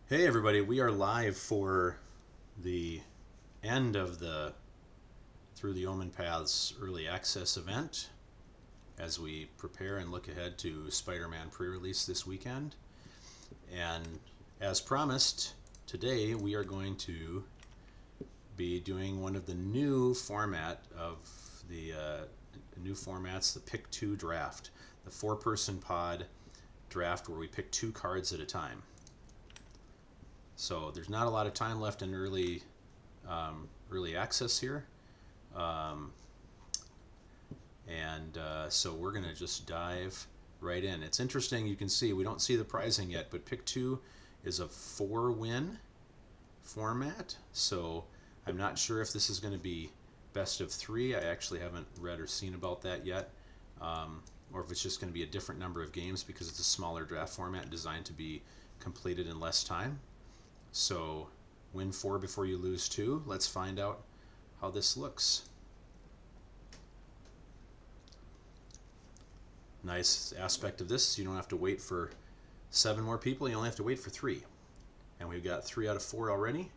Hey everybody, we are live for the end of the Through the Omen Paths early access event as we prepare and look ahead to Spider-Man pre-release this weekend. And as promised, today we are going to be doing one of the new format of the new formats, the Pick-2 draft, the four-person pod draft where we pick two cards at a time. So there's not a lot of time left in early access here, so we're going to just dive right in. It's interesting. You can see we don't see the pricing yet, but Pick-2 is a 4-win format. So I'm not sure if this is going to be best of 3. I actually haven't read or seen about that yet, or if it's just going to be a different number of games because it's a smaller draft format designed to be completed in less time. So win 4 before you lose 2. Let's find out how this looks. Nice aspect of this, you don't have to wait for 7 more people, you only have to wait for 3. And we've got 3 out of 4 already.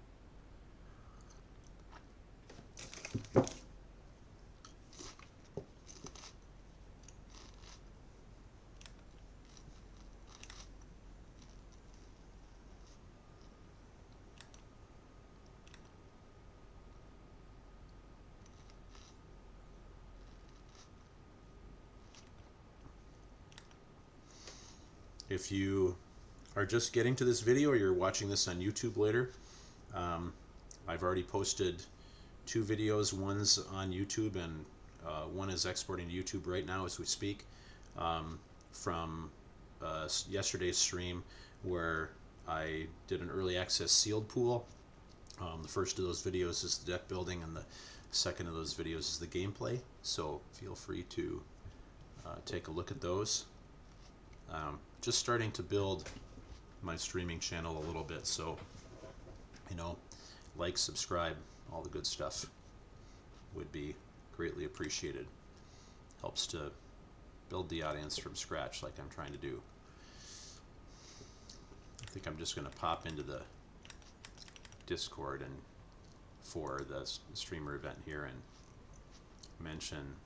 If you are just getting to this video or you're watching this on YouTube later, I've already posted 2 videos. One's on YouTube and one is exporting to YouTube right now as we speak, from yesterday's stream where I did an early access sealed pool. The first of those videos is the deck building and the second of those videos is the gameplay, so feel free to take a look at those. Just starting to build my streaming channel a little bit, so like, subscribe, all the good stuff would be greatly appreciated. Helps to build the audience from scratch like I'm trying to do. I think I'm just going to pop into the Discord and for the streamer event here and mention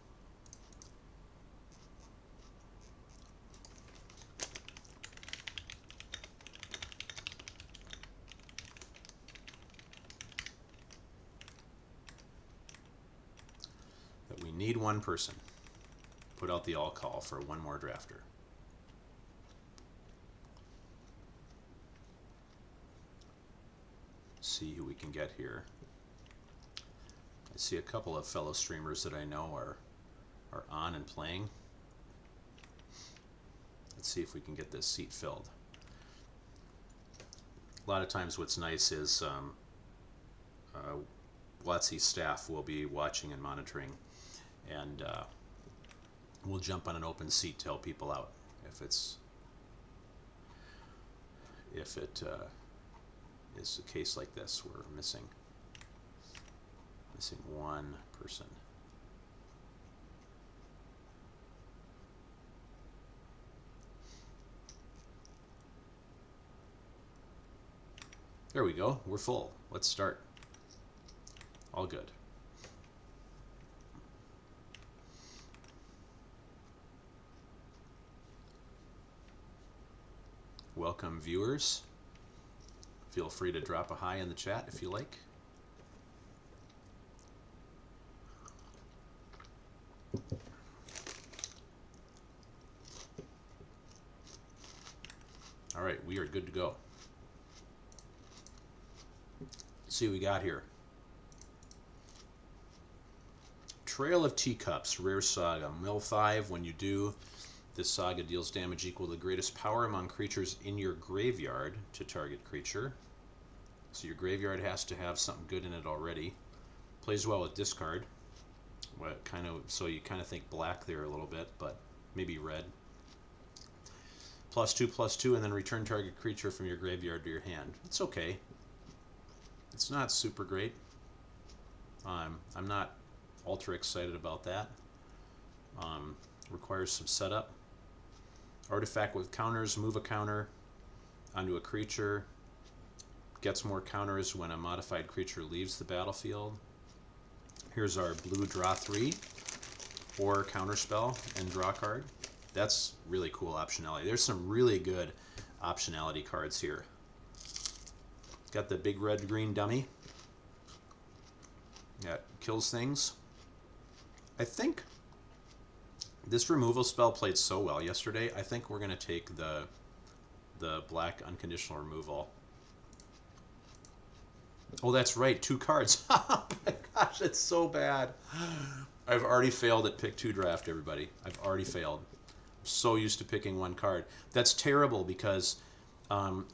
that we need one person. Put out the all call for one more drafter. See who we can get here. I see a couple of fellow streamers that I know are on and playing. Let's see if we can get this seat filled. A lot of times what's nice is WotC's staff will be watching and monitoring, and we'll jump on an open seat to help people out if it is a case like this. We're missing one person. There we go. We're full. Let's start. All good. Welcome, viewers. Feel free to drop a hi in the chat if you like. All right, we are good to go. Let's see what we got here. Trail of Teacups, Rare Saga. Mill 5, when you do, this saga deals damage equal to the greatest power among creatures in your graveyard to target creature. So your graveyard has to have something good in it already. Plays well with discard. So you kind of think black there a little bit, but maybe red. +2/+2, and then return target creature from your graveyard to your hand. It's okay. It's not super great. I'm not ultra excited about that. Requires some setup. Artifact with counters, move a counter onto a creature, Gets more counters when a modified creature leaves the battlefield. Here's our blue draw 3 or counterspell and draw a card. That's really cool optionality. There's some really good optionality cards here. Got the big red green dummy. That kills things. I think this removal spell played so well yesterday. I think we're going to take the black unconditional removal. Oh, that's right, 2 cards. Oh my gosh, it's so bad. I've already failed at Pick-2 draft, everybody. I've already failed. I'm so used to picking 1 card. That's terrible because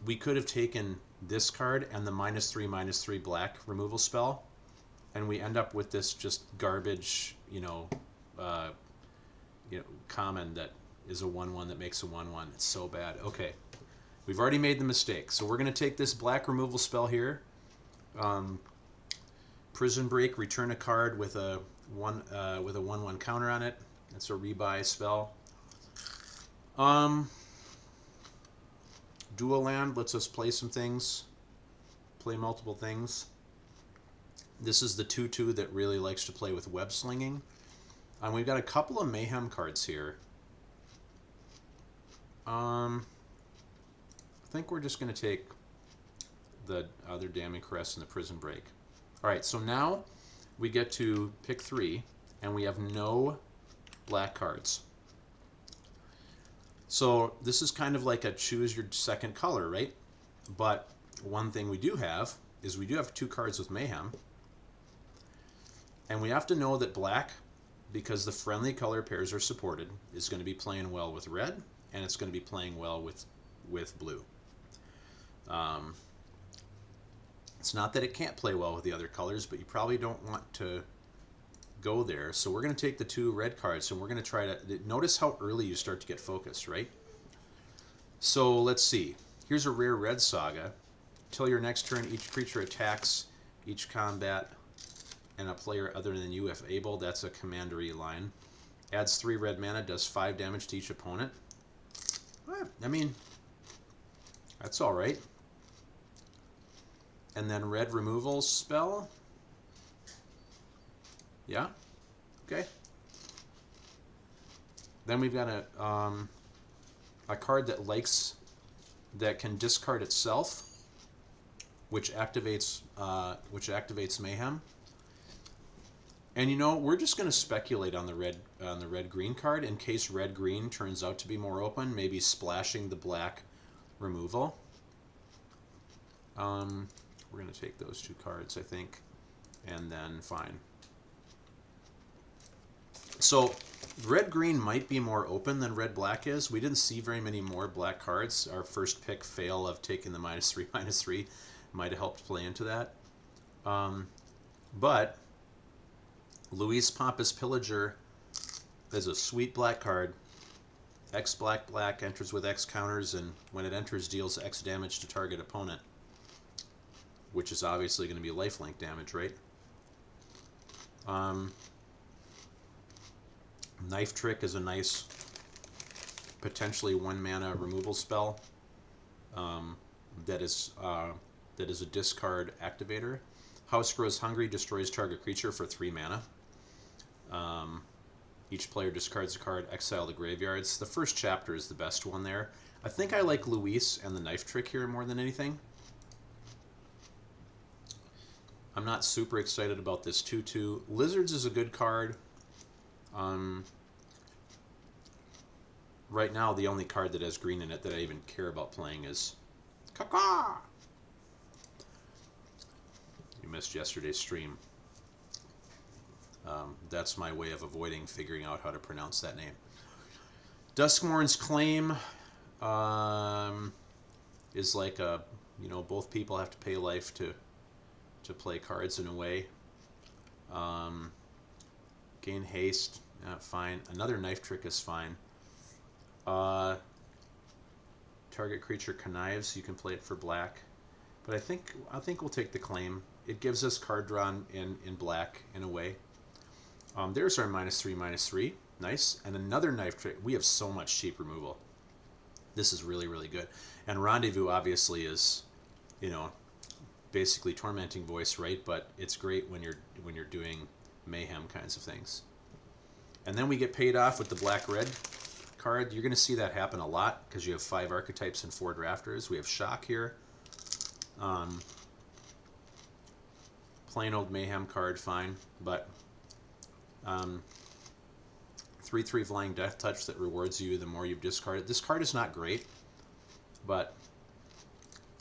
we could have taken this card and the -3/-3 black removal spell, and we end up with this just garbage, common that is a 1/1 that makes a 1/1. It's so bad. Okay, we've already made the mistake, so we're going to take this black removal spell here. Prison Break, return a card with a 1/1 counter on it. That's a rebuy spell. Dual land lets us play some things, play multiple things. This is the 2/2 that really likes to play with web slinging. We've got a couple of Mayhem cards here. I think we're just going to take the other Damning Caress and the Prison Break. All right, so now we get to pick 3, and we have no black cards. So this is kind of like a choose your second color, right? But one thing we do have is we do have 2 cards with Mayhem. And we have to know that black, because the friendly color pairs are supported, is going to be playing well with red, and it's going to be playing well with blue. It's not that it can't play well with the other colors, but you probably don't want to go there. So we're going to take the 2 red cards, and we're going to try to... Notice how early you start to get focused, right? So let's see. Here's a rare red saga. Till your next turn, each creature attacks each combat and a player other than you if able. That's a commandery line. Adds 3 red mana, does 5 damage to each opponent. I mean, that's all right. And then red removal spell. Yeah. Okay. Then we've got a card that can discard itself, which activates Mayhem. And we're just going to speculate on the red green card in case red green turns out to be more open, maybe splashing the black removal. We're going to take those 2 cards, I think, and then fine. So red-green might be more open than red-black is. We didn't see very many more black cards. Our first pick fail of taking the -3/-3 might have helped play into that. But Luis Pampas Pillager is a sweet black card. X black enters with X counters, and when it enters, deals X damage to target opponent, which is obviously going to be lifelink damage, right? Knife Trick is a nice, potentially 1 mana removal spell that is a discard activator. House Grows Hungry destroys target creature for 3 mana. Each player discards a card, exile the graveyards. The first chapter is the best one there. I think I like Luis and the Knife Trick here more than anything. I'm not super excited about this 2/2. Lizards is a good card. Right now, the only card that has green in it that I even care about playing is Kaka! You missed yesterday's stream. That's my way of avoiding figuring out how to pronounce that name. Duskmourn's Claim is like a, both people have to pay life to play cards in a way. Gain haste, fine. Another Knife Trick is fine. Target creature connives, you can play it for black. But I think we'll take the Claim. It gives us card draw in black in a way. There's our -3/-3. Nice. And another Knife Trick. We have so much cheap removal. This is really, really good. And Rendezvous obviously is, basically Tormenting Voice, right? But it's great when you're doing Mayhem kinds of things. And then we get paid off with the black-red card. You're going to see that happen a lot because you have 5 archetypes and 4 drafters. We have Shock here. Plain old Mayhem card, fine. But 3/3 Flying Death Touch that rewards you the more you've discarded. This card is not great, but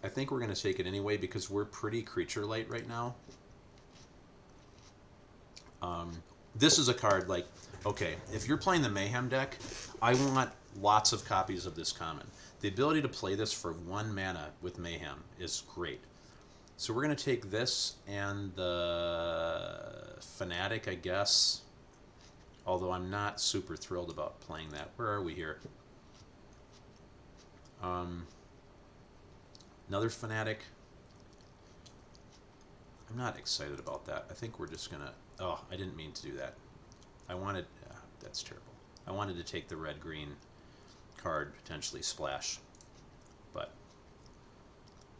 I think we're going to take it anyway because we're pretty creature light right now. This is a card like, okay, if you're playing the Mayhem deck, I want lots of copies of this common. The ability to play this for 1 mana with Mayhem is great. So we're going to take this and the Fanatic, I guess. Although I'm not super thrilled about playing that. Where are we here? Another Fanatic. I'm not excited about that. I think we're just going to... Oh, I didn't mean to do that. I wanted... that's terrible. I wanted to take the red-green card, potentially splash. But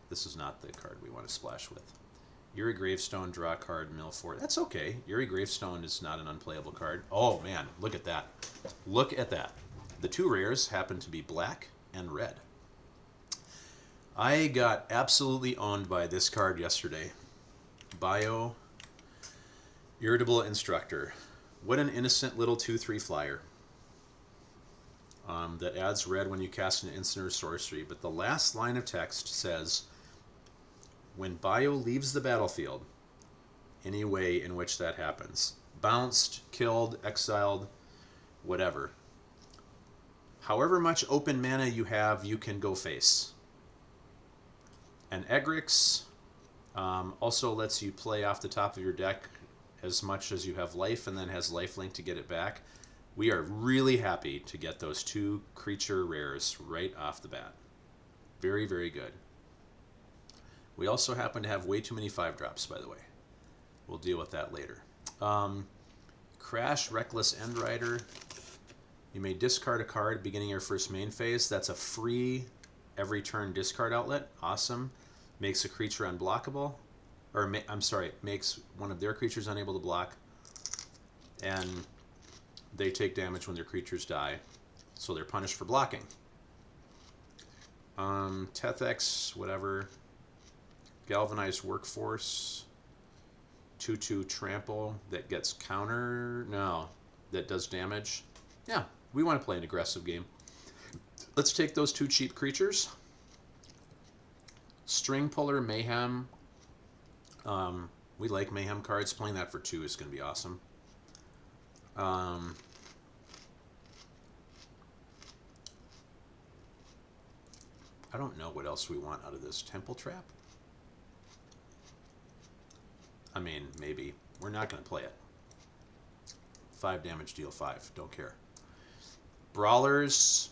this is not the card we want to splash with. Eerie Gravestone, draw a card, mill 4. That's okay. Eerie Gravestone is not an unplayable card. Oh, man, look at that. Look at that. The 2 rares happen to be black and red. I got absolutely owned by this card yesterday. Bio Irritable Instructor. What an innocent little 2/3 flyer. That adds red when you cast an instant or sorcery. But the last line of text says, when Bio leaves the battlefield, any way in which that happens, bounced, killed, exiled, whatever. However much open mana you have, you can go face. And Egrix also lets you play off the top of your deck as much as you have life, and then has lifelink to get it back. We are really happy to get those 2 creature rares right off the bat. Very, very good. We also happen to have way too many 5-drops, by the way. We'll deal with that later. Crash, Reckless Endrider. You may discard a card beginning your first main phase. That's a free every turn discard outlet. Awesome. Makes a creature unblockable. Or, I'm sorry, makes one of their creatures unable to block. And they take damage when their creatures die. So they're punished for blocking. Tethex, whatever. Galvanized Workforce. 2/2 Trample that gets counter. No, that does damage. Yeah, we want to play an aggressive game. Let's take those 2 cheap creatures. String Puller, Mayhem. We like Mayhem cards. Playing that for 2 is going to be awesome. I don't know what else we want out of this. Temple Trap? I mean, maybe. We're not going to play it. 5 damage, deal 5. Don't care. Brawlers.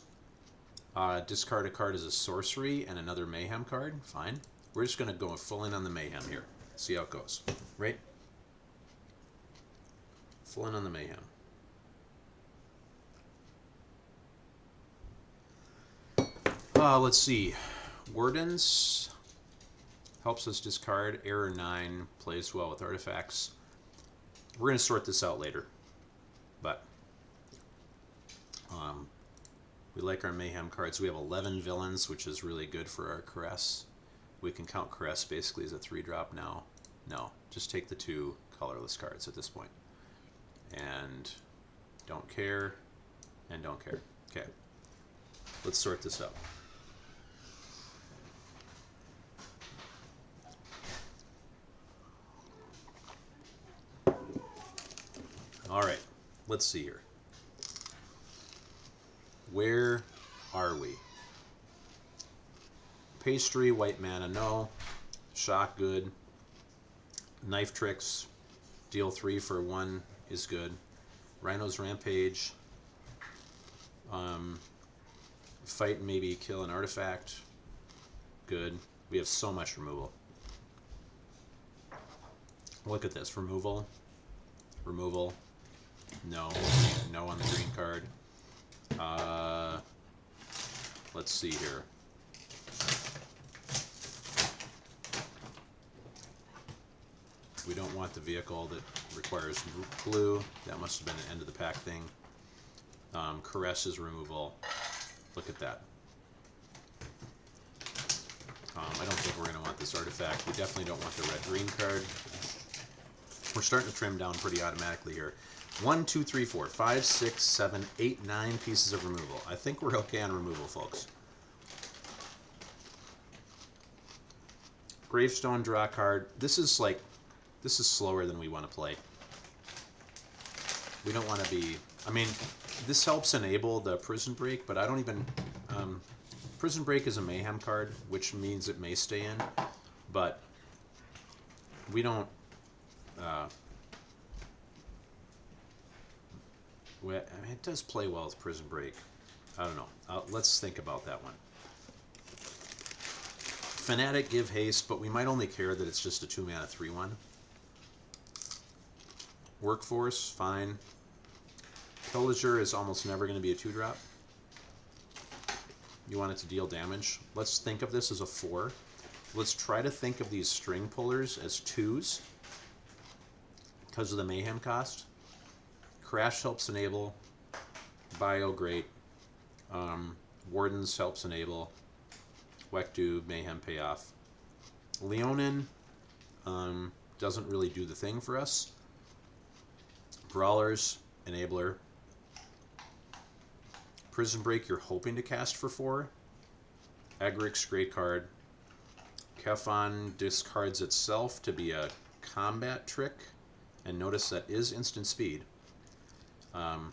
Discard a card as a sorcery and another Mayhem card. Fine. We're just going to go full in on the Mayhem here. See how it goes. Right? Full in on the Mayhem. Let's see. Wardens. Helps us discard. Error 9. Plays well with artifacts. We're going to sort this out later. But we like our Mayhem cards. We have 11 villains, which is really good for our Caress. We can count Caress basically as a 3-drop now. No, just take the 2 colorless cards at this point. And don't care, and don't care. Okay, let's sort this out. All right, let's see here. Where are we? Pastry, white mana, no. Shock, good. Knife Tricks, deal 3 for 1 is good. Rhino's Rampage. Fight and maybe kill an artifact. Good. We have so much removal. Look at this. Removal. Removal. No. No on the green card. Let's see here. We don't want the vehicle that requires blue. That must have been an end of the pack thing. Caress is removal. Look at that. I don't think we're going to want this artifact. We definitely don't want the red-green card. We're starting to trim down pretty automatically here. 1, 2, 3, 4, 5, 6, 7, 8, 9 pieces of removal. I think we're okay on removal, folks. Gravestone, draw card. This is slower than we want to play. We don't want to be... I mean, this helps enable the Prison Break, but I don't even... Prison Break is a Mayhem card, which means it may stay in, but we don't... I mean, it does play well with Prison Break. I don't know. Let's think about that one. Fanatic, give haste, but we might only care that it's just a 2-mana 3/1. Workforce, fine. Pillager is almost never going to be a 2-drop. You want it to deal damage. Let's think of this as a 4. Let's try to think of these string pullers as 2s because of the Mayhem cost. Crash helps enable. Bio, great. Wardens helps enable. Wekdu, Mayhem payoff. Leonin doesn't really do the thing for us. Brawlers, enabler. Prison Break, you're hoping to cast for 4. Egrix, great card. Kefon discards itself to be a combat trick. And notice that is instant speed. And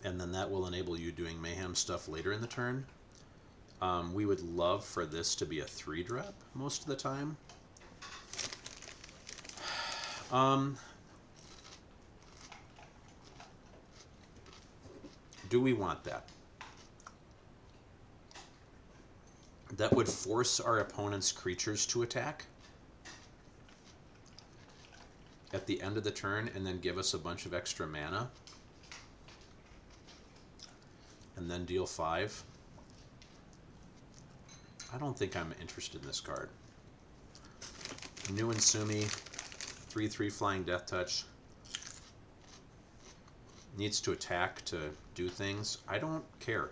then that will enable you doing Mayhem stuff later in the turn. We would love for this to be a 3-drop most of the time. Do we want that? That would force our opponent's creatures to attack at the end of the turn and then give us a bunch of extra mana and then deal 5. I don't think I'm interested in this card. New Insumi, 3/3 flying death touch. Needs to attack to do things. I don't care.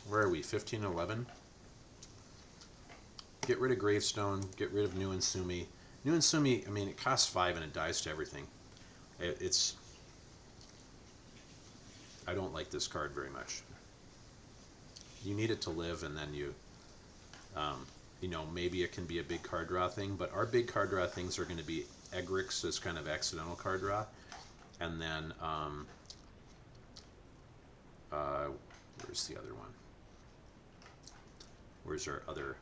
Where are we? 15, 11? Get rid of Gravestone. Get rid of New Insumi. New Insumi, I mean, it costs 5 and it dies to everything. It's... I don't like this card very much. You need it to live, and then you... you know, maybe it can be a big card draw thing, but our big card draw things are going to be Egrix as kind of accidental card draw, and then where's the other one? Where's our other?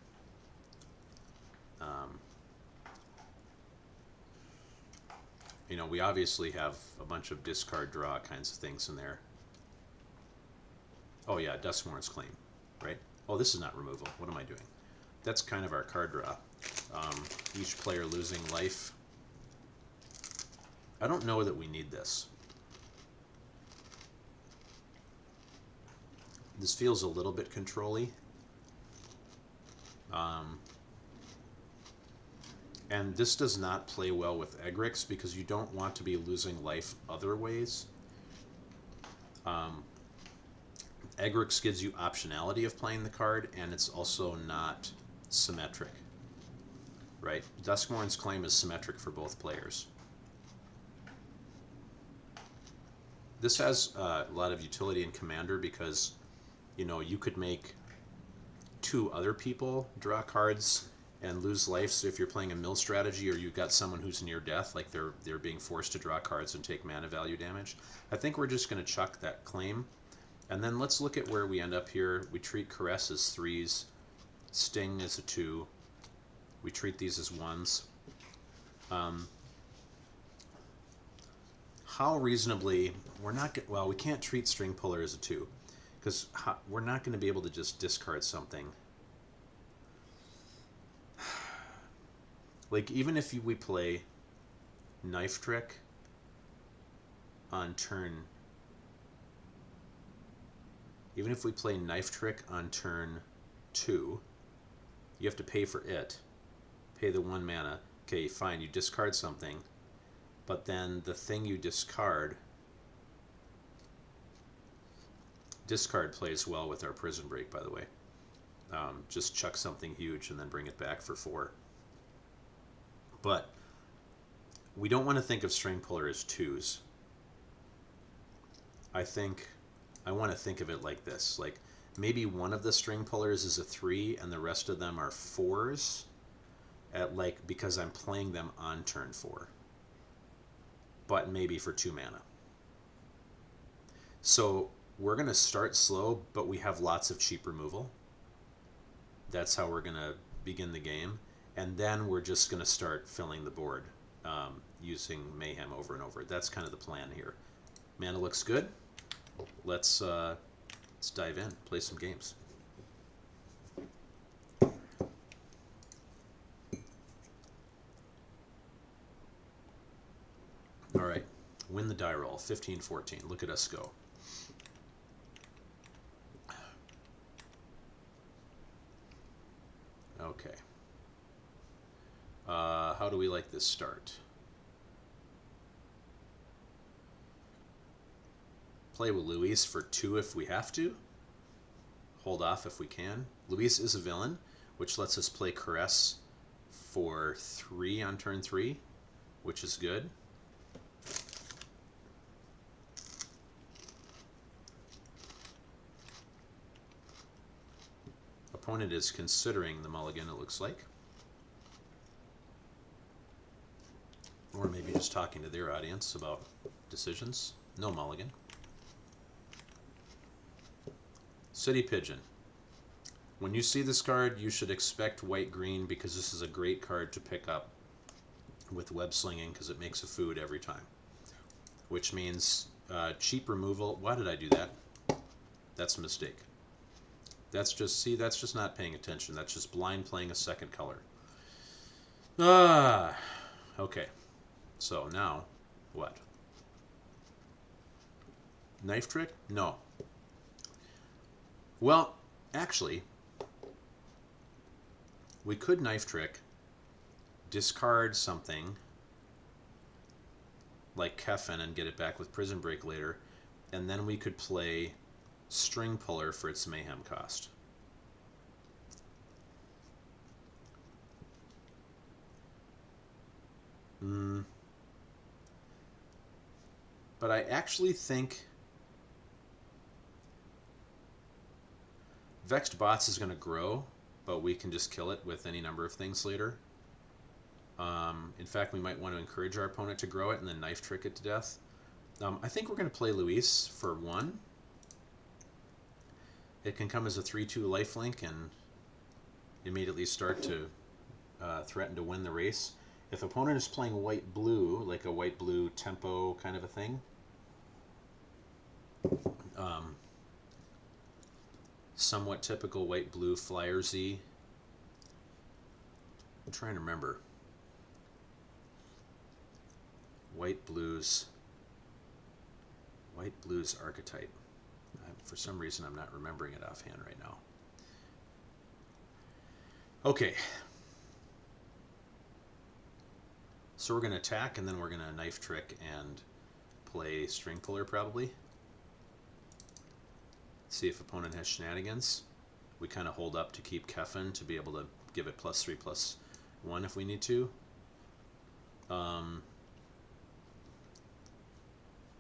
You know, we obviously have a bunch of discard draw kinds of things in there. Oh yeah, Duskmourn's Claim, right? Oh, this is not removal. What am I doing? That's kind of our card draw. Each player losing life. I don't know that we need this. This feels a little bit control-y. And this does not play well with Egrix because you don't want to be losing life other ways. Egrix gives you optionality of playing the card, and it's also not symmetric, right? Duskmourn's Claim is symmetric for both players. This has a lot of utility in Commander because, you know, you could make 2 other people draw cards and lose life. So if you're playing a mill strategy or you've got someone who's near death, like they're being forced to draw cards and take mana value damage, I think we're just going to chuck that claim. And then let's look at where we end up here. We treat Caress as 3s. Sting is a 2. We treat these as 1s. How reasonably... We're not... Well, we can't treat String Puller as a 2. Because we're not going to be able to just discard something. Like, even if we play Knife Trick on turn... Even if we play Knife Trick on turn 2, you have to pay for it. Pay the 1 mana. Okay, fine, you discard something, but then the thing you discard plays well with our Prison Break, by the way. Just chuck something huge and then bring it back for 4. But we don't want to think of String Puller as 2s. I want to think of it like this. Like maybe one of the String Pullers is a 3 and the rest of them are 4s because I'm playing them on turn 4. But maybe for 2 mana. So we're going to start slow, but we have lots of cheap removal. That's how we're going to begin the game. And then we're just going to start filling the board using Mayhem over and over. That's kind of the plan here. Mana looks good. Let's dive in, play some games. All right, win the die roll, 15-14. Look at us go. Okay. How do we like this start? Play with Luis for 2 if we have to. Hold off if we can. Luis is a villain, which lets us play Caress for 3 on turn 3, which is good. Opponent is considering the mulligan, it looks like. Or maybe just talking to their audience about decisions. No mulligan. City Pigeon. When you see this card, you should expect white-green because this is a great card to pick up with web slinging because it makes a food every time. Which means cheap removal. Why did I do that? That's a mistake. That's just not paying attention. That's just blind playing a second color. Okay. So now, what? Knife Trick? No. Well, actually, we could Knife Trick, discard something like Kefin and get it back with Prison Break later, and then we could play String Puller for its Mayhem cost. But I actually think Vexed Bots is going to grow, but we can just kill it with any number of things later. In fact, we might want to encourage our opponent to grow it and then Knife Trick it to death. I think we're going to play Luis for 1. It can come as a 3/2 lifelink and immediately start to threaten to win the race. If opponent is playing white-blue, like a white-blue tempo kind of a thing, somewhat typical white-blue Flyer Z. I'm trying to remember. White-blues archetype. For some reason, I'm not remembering it offhand right now. Okay. So we're going to attack, and then we're going to Knife Trick and play String Puller, probably. See if opponent has shenanigans. We kind of hold up to keep Kefin to be able to give it +3/+1 if we need to.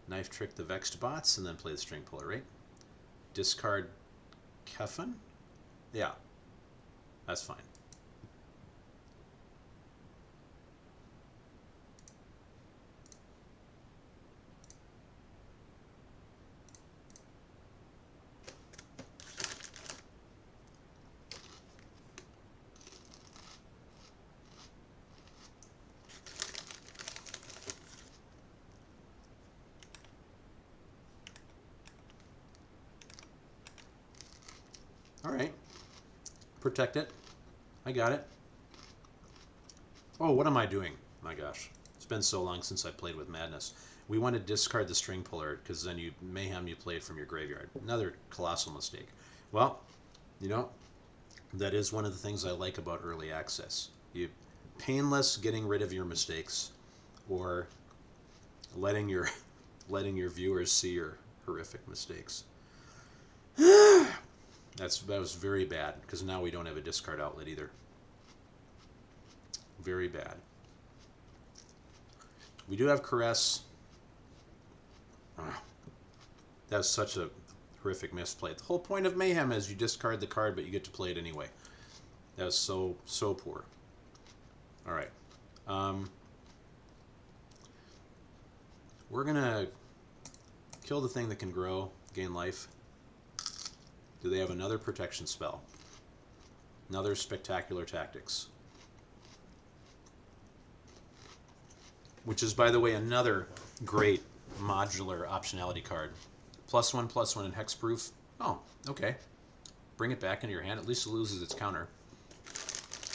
Knife Trick the Vexed Bots, and then play the String Puller, right? Discard Kefin? Yeah, that's fine. All right. Protect it. I got it. Oh, what am I doing? My gosh. It's been so long since I played with Madness. We want to discard the String Puller because then you Mayhem you play it from your graveyard. Another colossal mistake. Well, you know, that is one of the things I like about early access. You painless getting rid of your mistakes, or letting your viewers see your horrific mistakes. That was very bad, because now we don't have a discard outlet either. Very bad. We do have Caress. That's such a horrific misplay. The whole point of Mayhem is you discard the card, but you get to play it anyway. That was so poor. All right. We're gonna kill the thing that can grow, gain life. Do they have another protection spell? Another Spectacular Tactics. Which is, by the way, another great modular optionality card. +1/+1 and hexproof. Oh, okay. Bring it back into your hand. At least it loses its counter.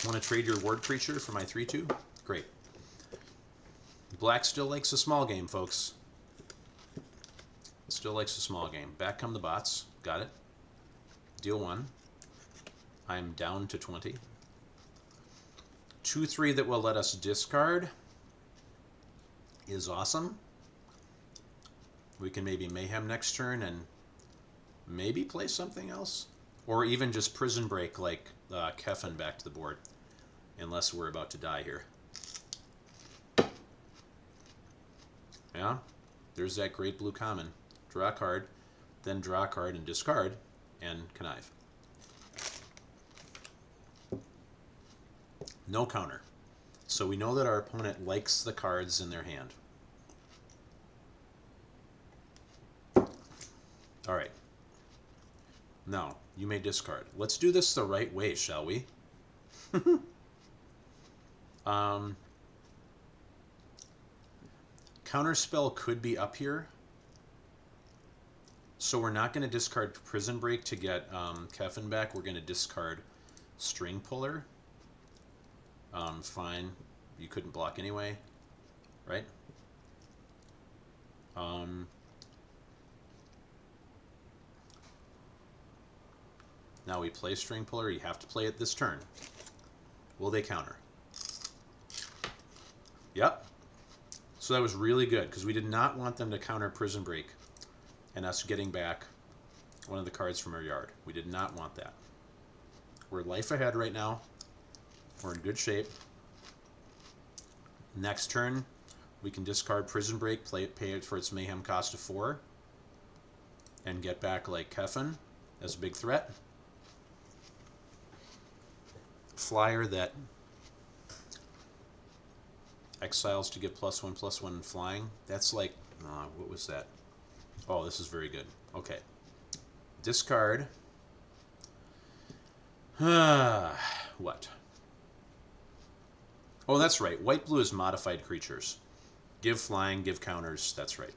Want to trade your ward creature for my 3/2? Great. Black still likes a small game, folks. Still likes a small game. Back come the bots. Got it. Deal 1. I'm down to 20. 2/3 that will let us discard is awesome. We can maybe Mayhem next turn and maybe play something else. Or even just Prison Break like Kefin back to the board. Unless we're about to die here. Yeah, there's that great blue common. Draw a card, then draw a card and discard, and connive. No counter. So we know that our opponent likes the cards in their hand. All right. Now, you may discard. Let's do this the right way, shall we? Counterspell could be up here. So we're not going to discard Prison Break to get Kefin back. We're going to discard String Puller. Fine. You couldn't block anyway, right? Now we play String Puller. You have to play it this turn. Will they counter? Yep. So that was really good, because we did not want them to counter Prison Break and us getting back one of the cards from our yard. We did not want that. We're life ahead right now. We're in good shape. Next turn, we can discard Prison Break, pay it for its Mayhem cost of 4, and get back like Kefin as a big threat. Flyer that exiles to get +1/+1 flying. That's like, what was that? Oh, this is very good. Okay. Discard. What? Oh, that's right. White-blue is modified creatures. Give flying, give counters. That's right.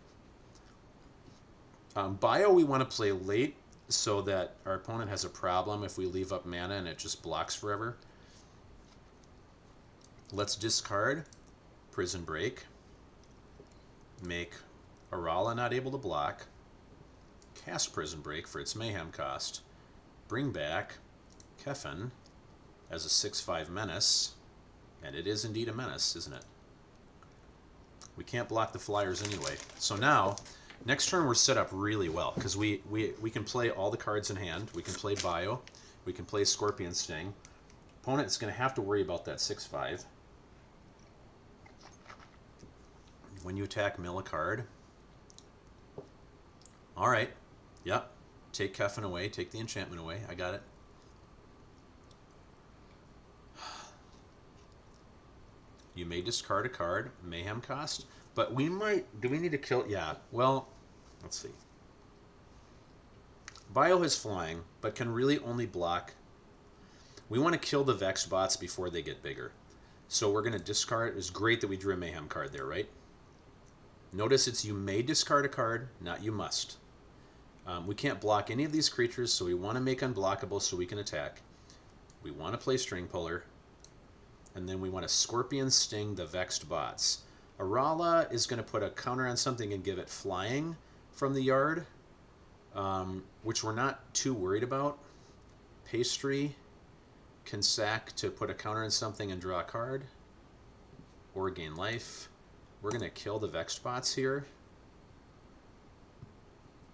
Bio we want to play late so that our opponent has a problem if we leave up mana and it just blocks forever. Let's discard Prison Break. Make Arala not able to block. Cast Prison Break for its Mayhem cost. Bring back Kefin as a 6/5 menace. And it is indeed a menace, isn't it? We can't block the flyers anyway. So now, next turn we're set up really well, because we can play all the cards in hand. We can play Bio. We can play Scorpion Sting. Opponent's going to have to worry about that 6/5. When you attack, mill a card. All right. Yep. Take Kefin away. Take the enchantment away. I got it. You may discard a card, Mayhem cost, but we might... Do we need to kill... Yeah, well, let's see. Bio has flying, but can really only block... We want to kill the Vex bots before they get bigger. So we're going to discard... It's great that we drew a Mayhem card there, right? Notice it's you may discard a card, not you must. We can't block any of these creatures, so we want to make unblockable so we can attack. We want to play String Puller. And then we want to Scorpion Sting the Vexed bots. Arala is going to put a counter on something and give it flying from the yard, which we're not too worried about. Pastry can sack to put a counter on something and draw a card. or gain life. We're going to kill the Vexed bots here.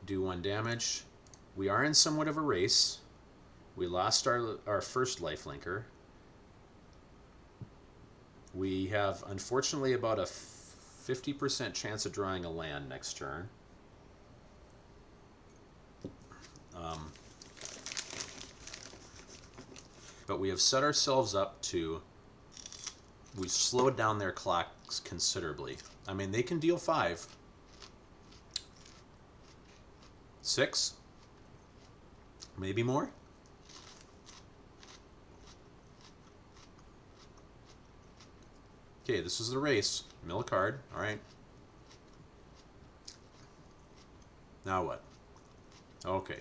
Do 1 damage. We are in somewhat of a race. We lost our first lifelinker. We have, unfortunately, about a 50% chance of drawing a land next turn. But we have set ourselves up to... We've slowed down their clocks considerably. I mean, they can deal 5. 6? Maybe more? Okay, this is the race. Mill a card. All right. Now what? Okay.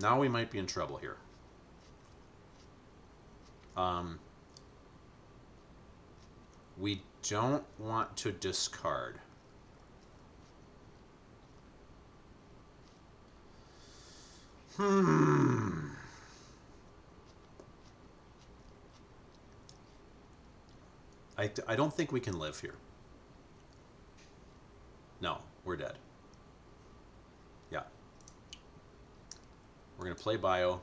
Now we might be in trouble here. We don't want to discard. I don't think we can live here. No, we're dead. Yeah. We're going to play bio.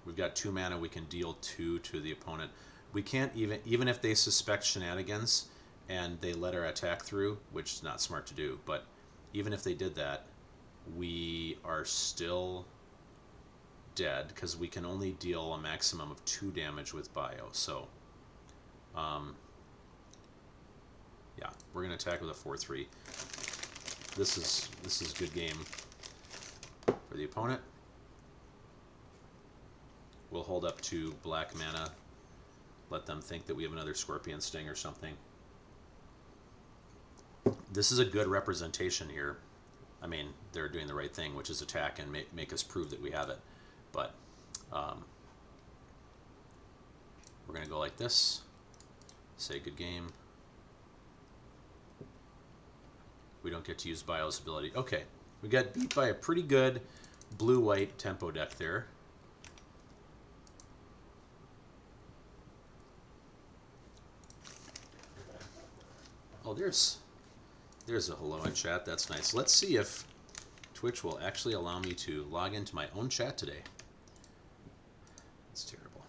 We've got 2 mana. We can deal 2 to the opponent. We can't even if they suspect shenanigans and they let our attack through, which is not smart to do, but even if they did that, we are still dead because we can only deal a maximum of 2 damage with bio. So, yeah, we're going to attack with a 4/3. This is good game for the opponent. We'll hold up to black mana. Let them think that we have another Scorpion Sting or something. This is a good representation here. I mean, they're doing the right thing, which is attack and make us prove that we have it. But we're going to go like this. Say good game. We don't get to use Bio's ability. Okay, we got beat by a pretty good blue-white tempo deck there. Oh, there's a hello in chat. That's nice. Let's see if Twitch will actually allow me to log into my own chat today. It's terrible.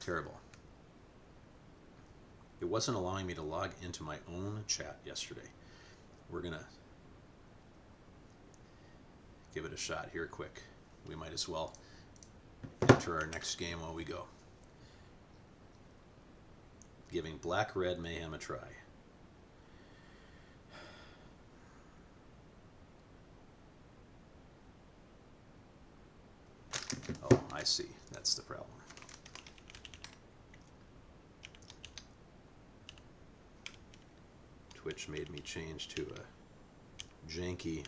Terrible. It wasn't allowing me to log into my own chat yesterday. We're going to give it a shot here quick. We might as well enter our next game while we go. Giving Black-Red Mayhem a try. Oh, I see. That's the problem. Twitch made me change to a janky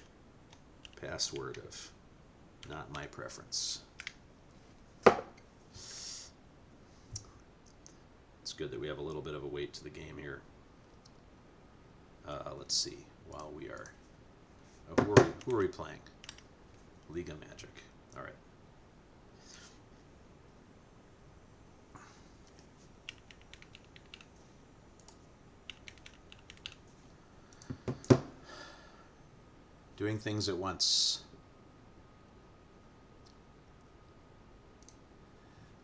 password of not my preference. It's good that we have a little bit of a wait to the game here. Let's see. While we are... who are we playing? League of Magic. All right. Doing things at once.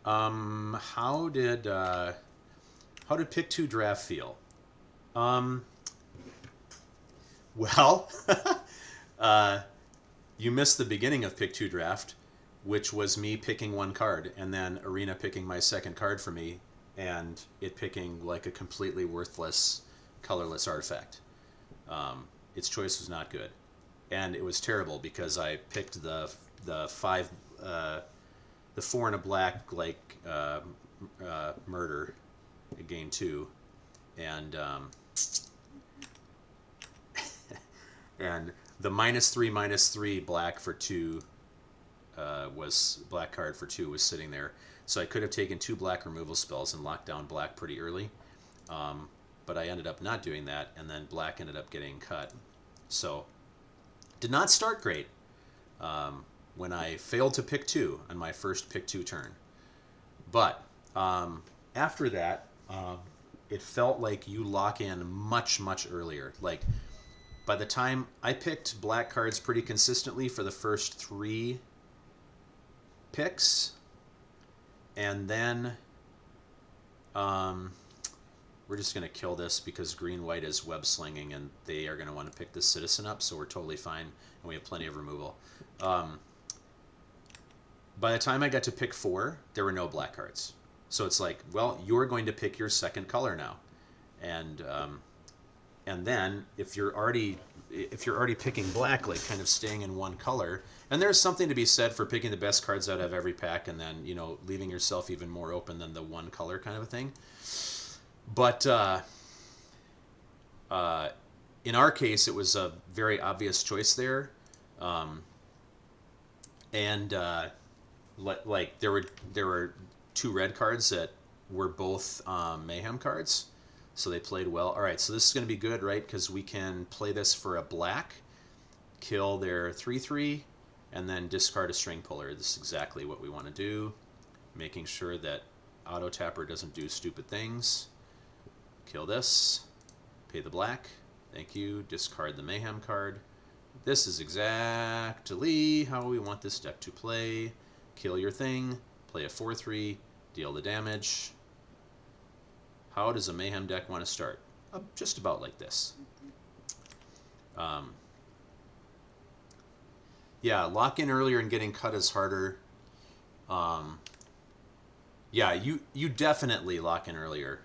How did Pick-2 draft feel? Well, you missed the beginning of Pick-2 draft, which was me picking 1 card, and then Arena picking my second card for me, and it picking like a completely worthless, colorless artifact. Its choice was not good. And it was terrible because I picked the 4 and a black like murder at game 2, and and the -3/-3 black for 2 was black card for 2 was sitting there, so I could have taken 2 black removal spells and locked down black pretty early, but I ended up not doing that, and then black ended up getting cut. So did not start great when I failed to pick 2 on my first Pick-2 turn. But after that, it felt like you lock in much, much earlier. Like, by the time I picked black cards pretty consistently for the first 3 picks, and then we're just going to kill this because green-white is web slinging and they are going to want to pick this citizen up, so we're totally fine, and we have plenty of removal. By the time I got to pick 4, there were no black cards. So it's like, well, you're going to pick your second color now. And then if you're already picking black, like kind of staying in one color, and there's something to be said for picking the best cards out of every pack and then, you know, leaving yourself even more open than the one color kind of a thing. But in our case, it was a very obvious choice there. Like there were 2 red cards that were both Mayhem cards, so they played well. All right, so this is going to be good, right? Because we can play this for a black, kill their 3/3, and then discard a string puller. This is exactly what we want to do, making sure that Auto Tapper doesn't do stupid things. Kill this, pay the black, thank you, discard the Mayhem card. This is exactly how we want this deck to play. Kill your thing, play a 4/3, deal the damage. How does a Mayhem deck want to start? Just about like this. Yeah, lock in earlier and getting cut is harder. Yeah, you definitely lock in earlier.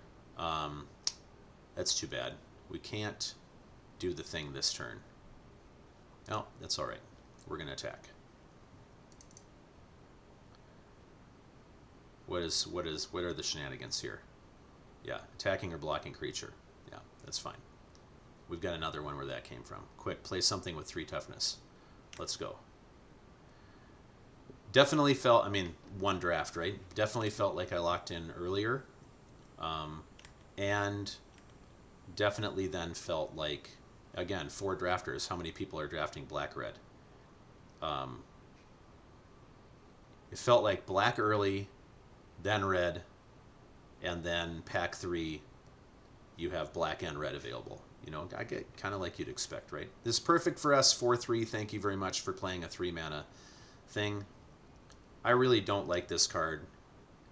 That's too bad. We can't do the thing this turn. Oh, that's all right. We're going to attack. What are the shenanigans here? Yeah, attacking or blocking creature. Yeah, that's fine. We've got another one where that came from. Quick, play something with 3 toughness. Let's go. Definitely felt, I mean, 1 draft, right? Definitely felt like I locked in earlier. And definitely then felt like, again, 4 drafters, how many people are drafting black-red? It felt like black early, then red, and then pack 3, you have black and red available. You know, I get kind of like you'd expect, right? This is perfect for us, 4/3. Thank you very much for playing a 3-mana thing. I really don't like this card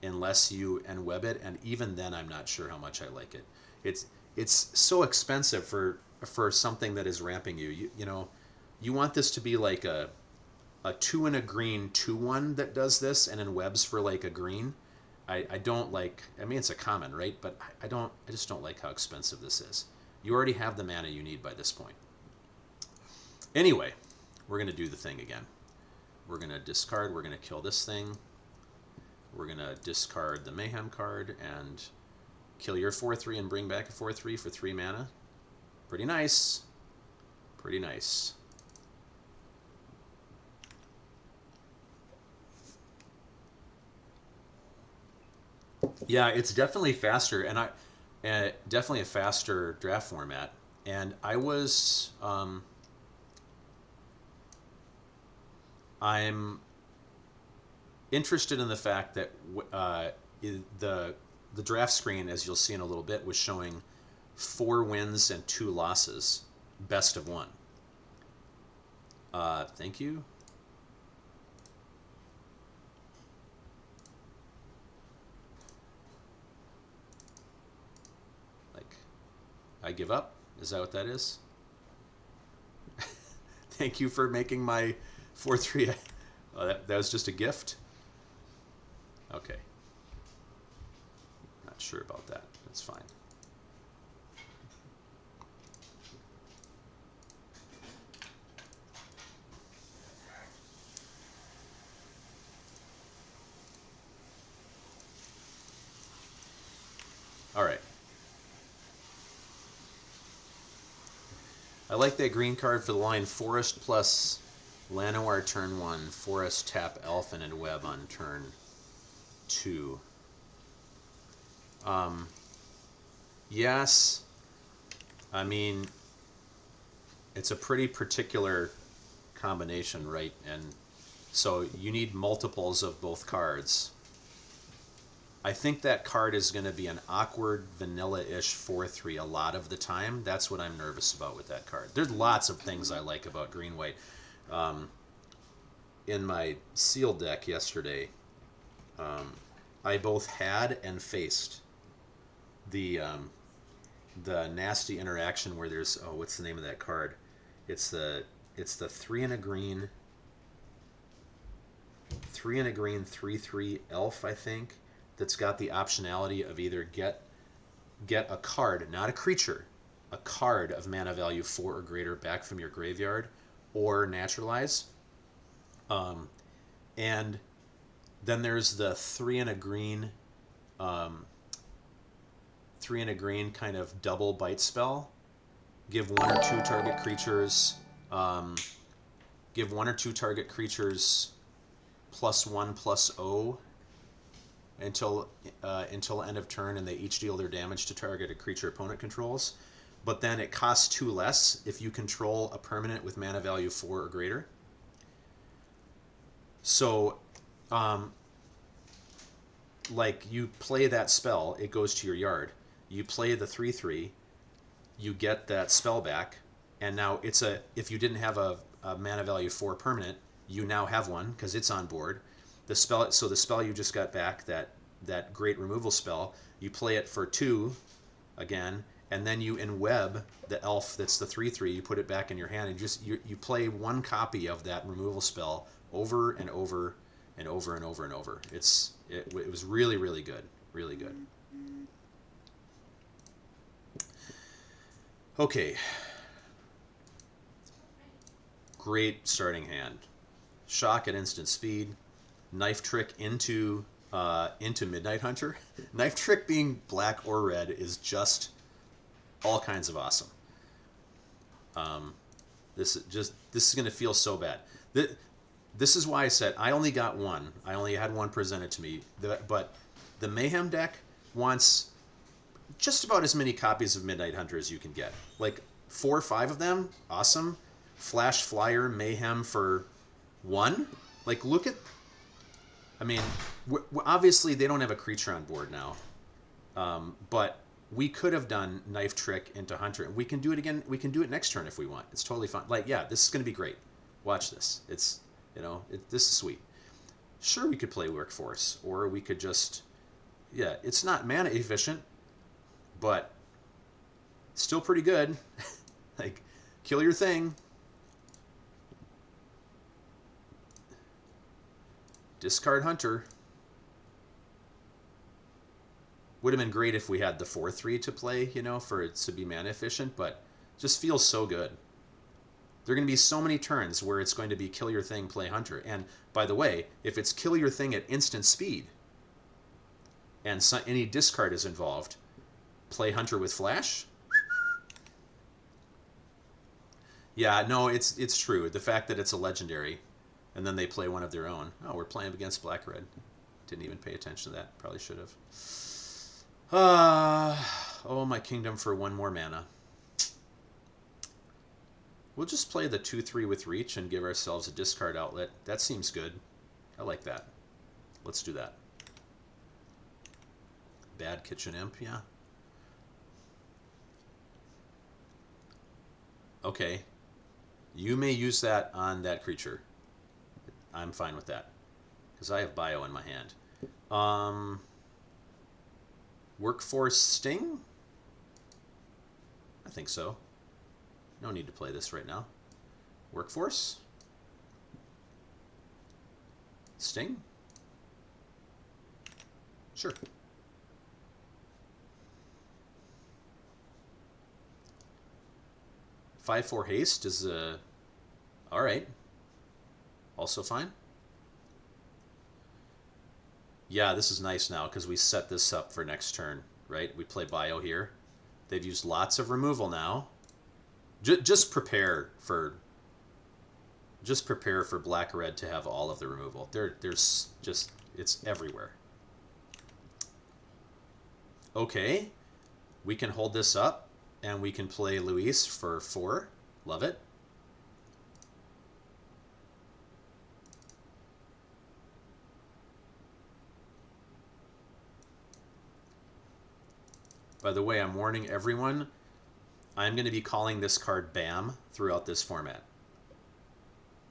unless you web it, and even then I'm not sure how much I like it. It's so expensive for something that is ramping you. You know, you want this to be like a 2 and a green 2/1 that does this, and in webs for like a green. I don't like, I mean, it's a common, right? But I just don't like how expensive this is. You already have the mana you need by this point. Anyway, we're going to do the thing again. We're going to discard, we're going to kill this thing. We're going to discard the Mayhem card and kill your 4/3 and bring back a 4/3 for 3 mana. Pretty nice. Pretty nice. Yeah, it's definitely faster, and definitely a faster draft format. And I was, I'm interested in the fact that the draft screen, as you'll see in a little bit, was showing 4 wins and 2 losses, best of 1. Thank you. I give up? Is that what that is? Thank you for making my 4/3. Oh, that was just a gift? Okay. Not sure about that. That's fine. All right. I like that green card for the line Forest plus Llanowar turn 1, Forest tap Elfin and Web on turn 2. Yes, I mean, it's a pretty particular combination, right? And so you need multiples of both cards. I think that card is going to be an awkward, vanilla-ish 4/3 a lot of the time. That's what I'm nervous about with that card. There's lots of things I like about green-white. In my sealed deck yesterday, I both had and faced the nasty interaction where there's, oh, what's the name of that card? It's the 3 and a green 3/3 elf, I think, that's got the optionality of either get a card, not a creature, a card of mana value 4 or greater back from your graveyard, or naturalize. And then there's the 3 and a green 3 and a green kind of double bite spell. Give 1 or 2 target creatures +1/+0 until end of turn, and they each deal their damage to target a creature opponent controls. But then it costs 2 less if you control a permanent with mana value 4 or greater. So, like, you play that spell, it goes to your yard. You play the 3/3, you get that spell back, and now it's if you didn't have a mana value 4 permanent, you now have one because it's on board. The spell you just got back, that great removal spell, you play it for 2 again, and then you enweb the elf that's the 3/3, you put it back in your hand, and you play one copy of that removal spell over and over and over and over and over. It was really, really good. Really good. Okay. Great starting hand. Shock at instant speed. Knife Trick into Midnight Hunter. Knife Trick being black or red is just all kinds of awesome. This is going to feel so bad. This is why I said I only got one. I only had one presented to me. But the Mayhem deck wants just about as many copies of Midnight Hunter as you can get. Like 4 or 5 of them, awesome. Flash Flyer Mayhem for 1. Like, look at... I mean, obviously they don't have a creature on board now. But we could have done Knife Trick into Hunter. We can do it again. We can do it next turn if we want. It's totally fine. Like, yeah, this is going to be great. Watch this. It's... this is sweet. Sure, we could play Workforce, or we could just, yeah, it's not mana efficient, but still pretty good. Like, kill your thing. Discard Hunter. Would have been great if we had the 4/3 to play, for it to be mana efficient, but just feels so good. There are going to be so many turns where it's going to be kill your thing, play Hunter. And by the way, if it's kill your thing at instant speed and any discard is involved, play Hunter with Flash. Yeah, no, it's true. The fact that it's a legendary and then they play one of their own. Oh, we're playing against black-red. Didn't even pay attention to that. Probably should have. Oh, my kingdom for 1 more mana. We'll just play the 2/3 with reach and give ourselves a discard outlet. That seems good. I like that. Let's do that. Bad Kitchen Imp, yeah. Okay. You may use that on that creature. I'm fine with that. Because I have Bio in my hand. Workforce Sting? I think so. No need to play this right now. Workforce? Sting? Sure. Five, 4 haste is all right. Also fine. Yeah, this is nice now because we set this up for next turn, right? We play Bio here. They've used lots of removal now. Just prepare for black-red to have all of the removal. There's just, it's everywhere. Okay, we can hold this up, and we can play Luis for 4. Love it. By the way, I'm warning everyone, I'm going to be calling this card Bam throughout this format.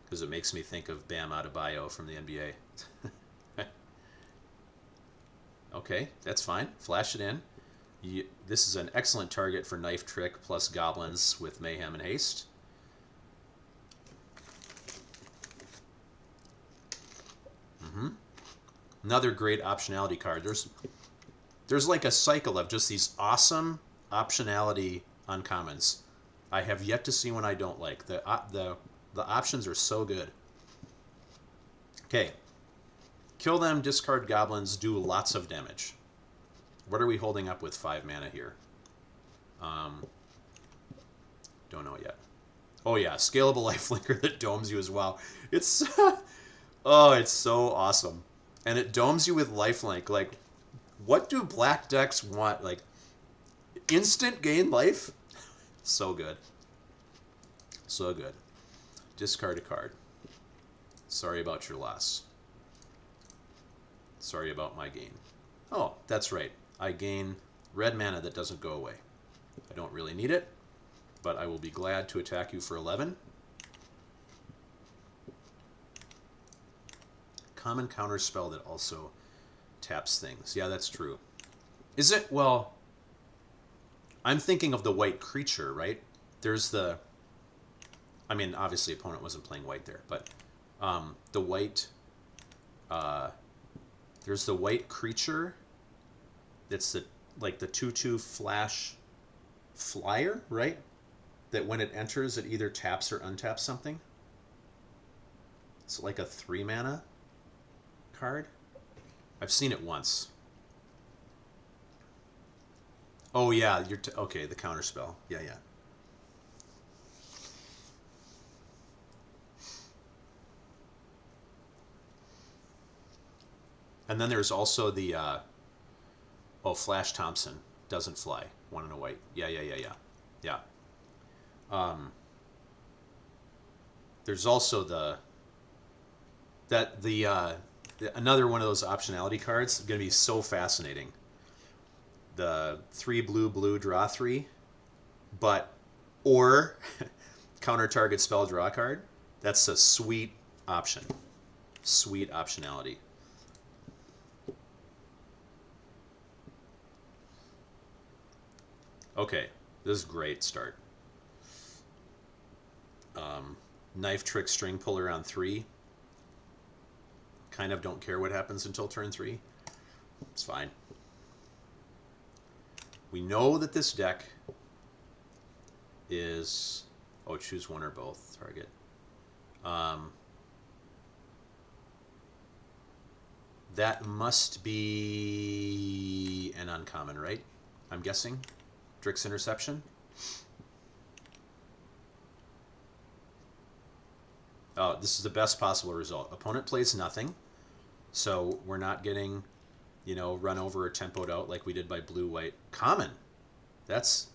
Because it makes me think of Bam Adebayo from the NBA. Okay, that's fine. Flash it in. This is an excellent target for Knife Trick plus Goblins with Mayhem and Haste. Another great optionality card. There's like a cycle of just these awesome optionality uncommons. I have yet to see one I don't like. The options are so good. Okay. Kill them, discard goblins, do lots of damage. What are we holding up with 5 mana here? Don't know yet. Oh yeah, scalable lifelinker that domes you as well. It's oh, it's so awesome. And it domes you with lifelink. Like, what do black decks want? Like, instant gain life? So good. So good. Discard a card. Sorry about your loss. Sorry about my gain. Oh, that's right. I gain red mana that doesn't go away. I don't really need it, but I will be glad to attack you for 11. Common counter spell that also taps things. Yeah, that's true. Is it? Well, I'm thinking of the white creature, right? There's the... I mean, obviously opponent wasn't playing white there, but the white... there's the white creature that's the like the 2/2 flash flyer, right? That when it enters, it either taps or untaps something. It's like a 3 mana card. I've seen it once. Oh yeah, you're okay. The counter spell. Yeah, yeah. And then there's also the Flash Thompson doesn't fly. 1 and a white. Yeah. There's also another one of those optionality cards. Going to be so fascinating. The 3 blue draw 3, or counter target spell draw card. That's a sweet option. Sweet optionality. Okay, this is a great start. Knife Trick String Puller on 3. Kind of don't care what happens until turn 3. It's fine. We know that this deck is... Oh, choose one or both. Target. That must be an uncommon, right? I'm guessing. Drix Interception. Oh, this is the best possible result. Opponent plays nothing, so we're not getting, run over or tempoed out like we did by blue-white. Common. That's...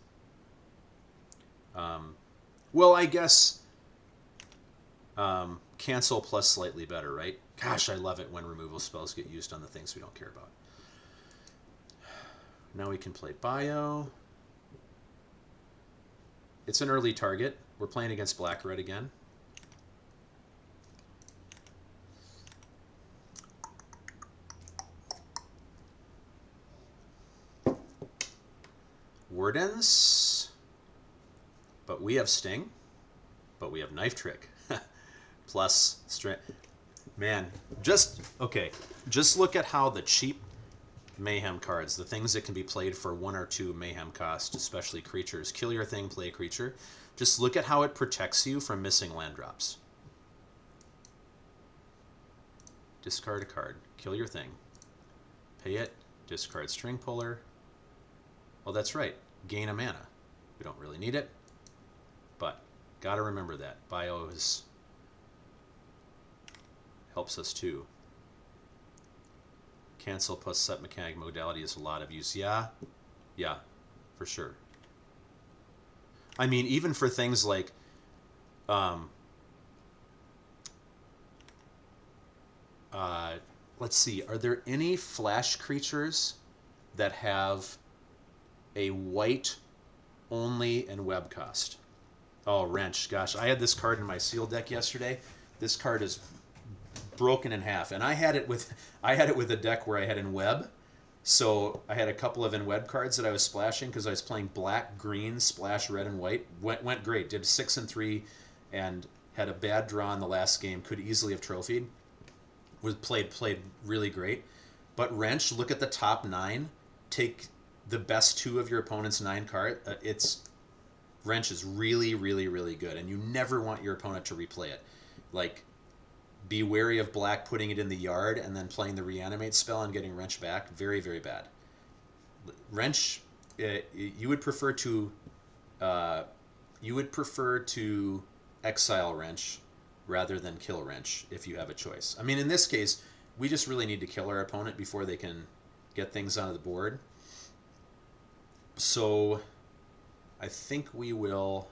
well, I guess cancel plus slightly better, right? Gosh, I love it when removal spells get used on the things we don't care about. Now we can play Bio. It's an early target. We're playing against black-red again. Wardens. But we have Sting. But we have Knife Trick. Plus strength. Man, just look at how the cheap Mayhem cards, the things that can be played for 1 or 2 Mayhem cost, especially creatures, kill your thing, play a creature. Just look at how it protects you from missing land drops. Discard a card, kill your thing, pay it, discard String Puller. Well, that's right, gain a mana. We don't really need it, but gotta remember that. Bio helps us too. Cancel plus set mechanic modality is a lot of use. Yeah, for sure. I mean, even for things like let's see, are there any flash creatures that have a white only and web cost. Oh, Wrench. Gosh, I had this card in my seal deck yesterday. This card is broken in half, and I had it with a deck where I had in web. So I had a couple of in web cards that I was splashing because I was playing black, green, splash, red, and white. Went great. Did 6 and 3, and had a bad draw in the last game. Could easily have trophied. Was played really great. But Wrench, look at the top 9. Take the best 2 of your opponent's 9 card. Wrench is really, really, really good, and you never want your opponent to replay it. Like, be wary of black putting it in the yard and then playing the reanimate spell and getting Wrench back. Very, very bad. Wrench, you would prefer to exile Wrench rather than kill Wrench if you have a choice. I mean, in this case, we just really need to kill our opponent before they can get things onto the board. So I think we will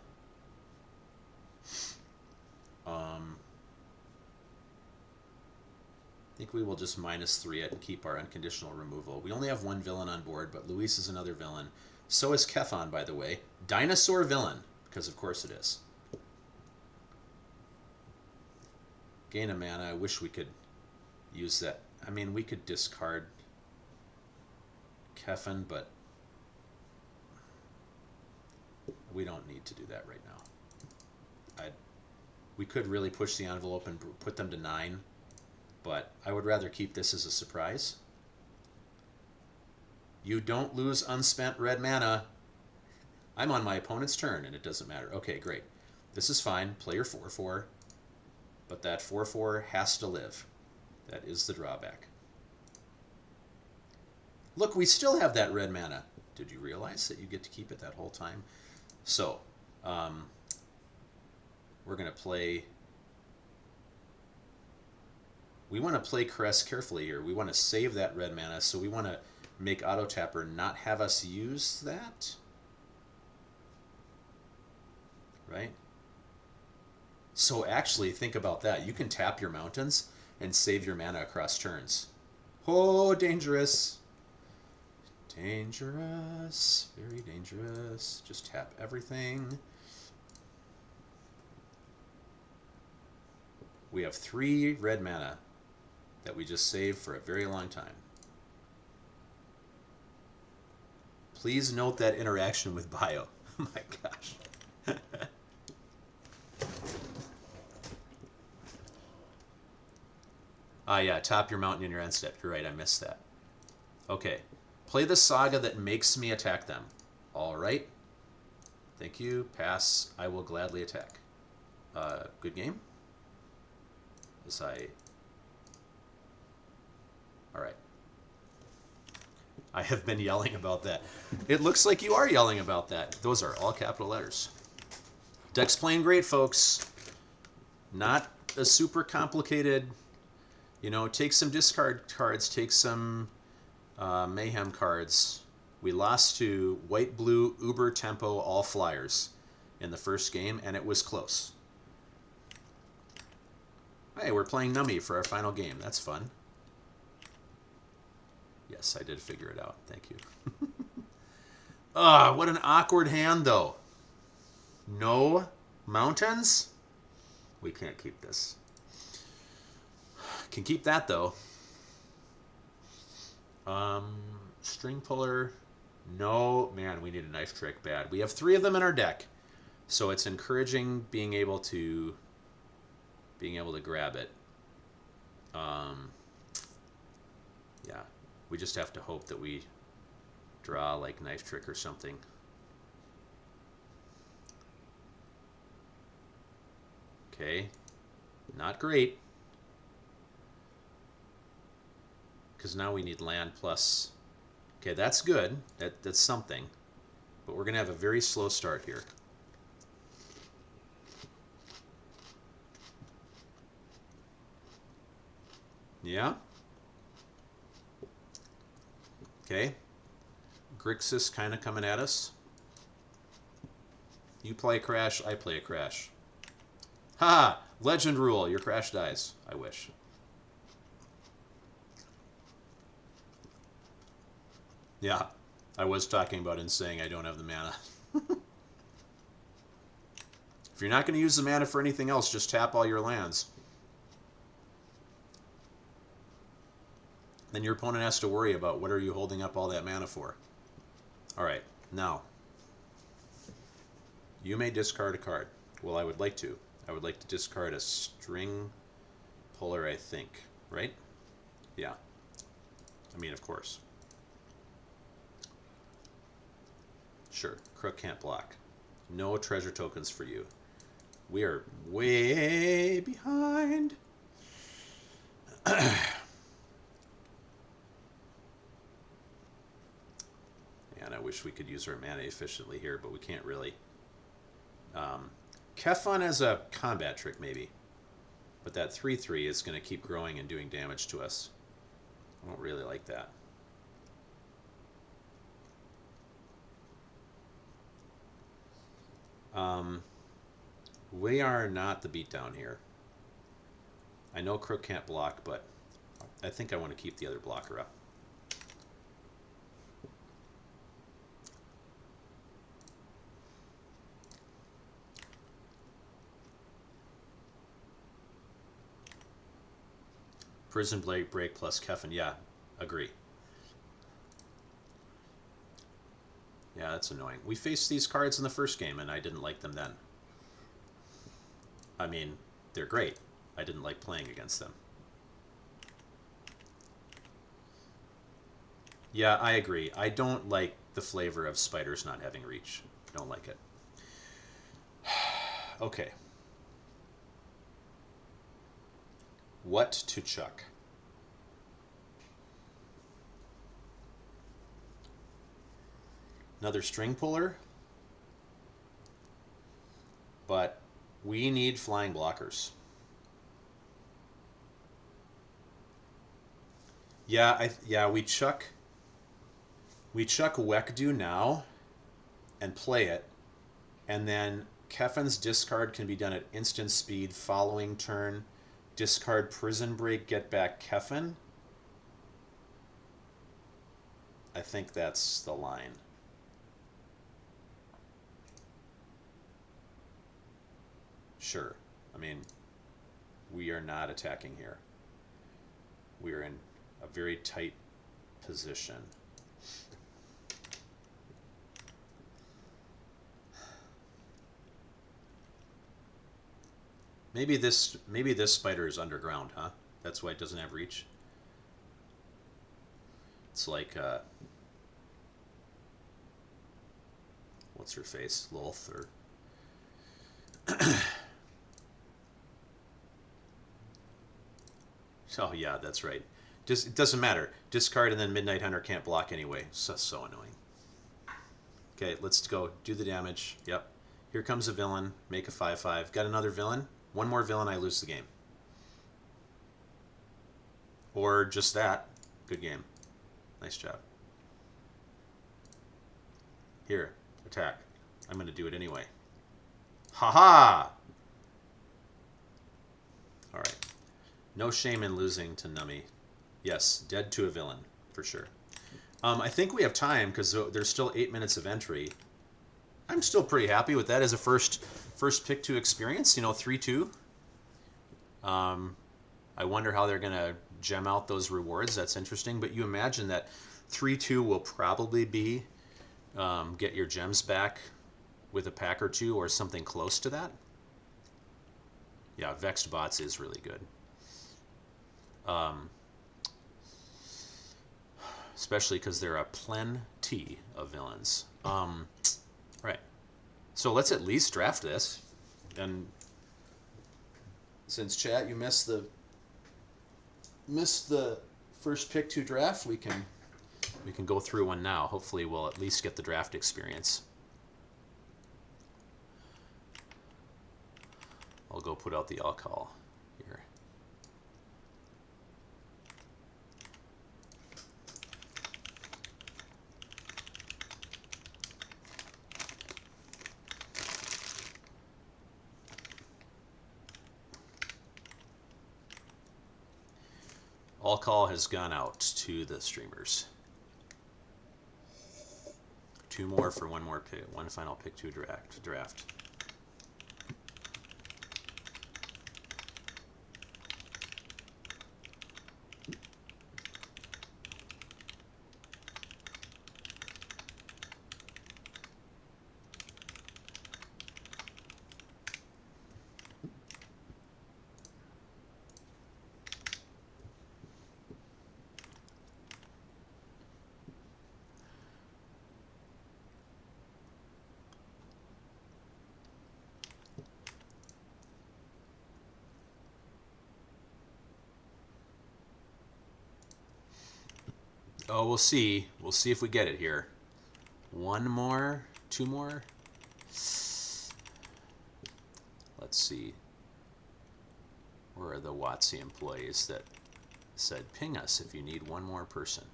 just -3 it and keep our unconditional removal. We only have 1 villain on board, but Luis is another villain. So is Kefon, by the way. Dinosaur villain, because of course it is. Gain a mana. I wish we could use that. I mean, we could discard Kefon, but we don't need to do that right now. We could really push the envelope and put them to 9, but I would rather keep this as a surprise. You don't lose unspent red mana. I'm on my opponent's turn, and it doesn't matter. Okay, great. This is fine. Play your 4/4, but that 4/4 has to live. That is the drawback. Look, we still have that red mana. Did you realize that you get to keep it that whole time? So, we're going to play... We want to play Caress carefully here. We want to save that red mana, so we want to make Auto Tapper not have us use that. Right? So actually, think about that. You can tap your mountains and save your mana across turns. Oh, dangerous. Dangerous. Very dangerous. Just tap everything. We have 3 red mana that we just saved for a very long time. Please note that interaction with Bio. Oh my gosh. Ah, yeah, tap your mountain in your end step. You're right, I missed that. Okay. Play the Saga that makes me attack them. All right. Thank you. Pass. I will gladly attack. Good game. All right. I have been yelling about that. It looks like you are yelling about that. Those are all capital letters. Deck's playing great, folks. Not a super complicated, you know, take some discard cards, take some Mayhem cards. We lost to white, blue, uber tempo, all flyers in the first game, and it was close. Hey, we're playing Nummy for our final game. That's fun. Yes, I did figure it out. Thank you. What an awkward hand, though. No mountains? We can't keep this. Can keep that, though. String puller. No. Man, we need a knife trick bad. We have 3 of them in our deck. So it's encouraging being able to grab it. Yeah. We just have to hope that we draw like knife trick or something. Okay. Not great. Because now we need land plus... Okay, that's good. That's something. But we're going to have a very slow start here. Yeah? Okay. Grixis kind of coming at us. You play a crash, I play a crash. Ha! Legend rule. Your crash dies. I wish. Yeah. I was talking about in saying I don't have the mana. If you're not going to use the mana for anything else, just tap all your lands. Then your opponent has to worry about what are you holding up all that mana for. Alright, now. You may discard a card. Well, I would like to. I would like to discard a string puller, I think. Right? Yeah. I mean, of course. Sure. Crook can't block. No treasure tokens for you. We are way behind. And I wish we could use our mana efficiently here, but we can't really. Kefun as a combat trick, maybe. But that 3/3 is going to keep growing and doing damage to us. I don't really like that. We are not the beatdown here. I know Crook can't block, but I think I want to keep the other blocker up. Prison Break plus Kefun. Yeah, agree. Yeah, that's annoying. We faced these cards in the first game, and I didn't like them then. I mean, they're great. I didn't like playing against them. Yeah, I agree. I don't like the flavor of spiders not having reach. Don't like it. Okay. What to chuck? Another string puller? But we need flying blockers. Yeah, we chuck Wekdu now and play it, and then Kefun's discard can be done at instant speed following turn. Discard Prison Break, get back Kefun. I think that's the line. Sure. I mean, we are not attacking here. We are in a very tight position. Maybe this spider is underground, huh? That's why it doesn't have reach. It's like what's her face? Lolth or oh yeah, that's right. Just it doesn't matter. Discard and then Midnight Hunter can't block anyway. So annoying. Okay, let's go do the damage. Yep. Here comes a villain. Make a 5/5. Got another villain. One more villain, I lose the game. Or just that. Good game. Nice job. Here, attack. I'm going to do it anyway. Haha! Alright. No shame in losing to Nummy. Yes, dead to a villain, for sure. I think we have time, because there's still 8 minutes of entry. I'm still pretty happy with that as a first Pick-2 experience. You know, 3-2. I wonder how they're going to gem out those rewards. That's interesting. But you imagine that 3-2 will probably be get your gems back with a pack or two or something close to that. Yeah, Vexed Bots is really good. Especially because there are plenty of villains. Right. So let's at least draft this. And since chat, you missed the first Pick-2 draft, we can go through one now. Hopefully we'll at least get the draft experience. I'll go put out the alcohol here. All call has gone out to the streamers. 2 more for one more pick, one final Pick-2 draft. Oh, we'll see. We'll see if we get it here. 1 more? 2 more? Let's see. Where are the WotC employees that said, ping us if you need 1 more person?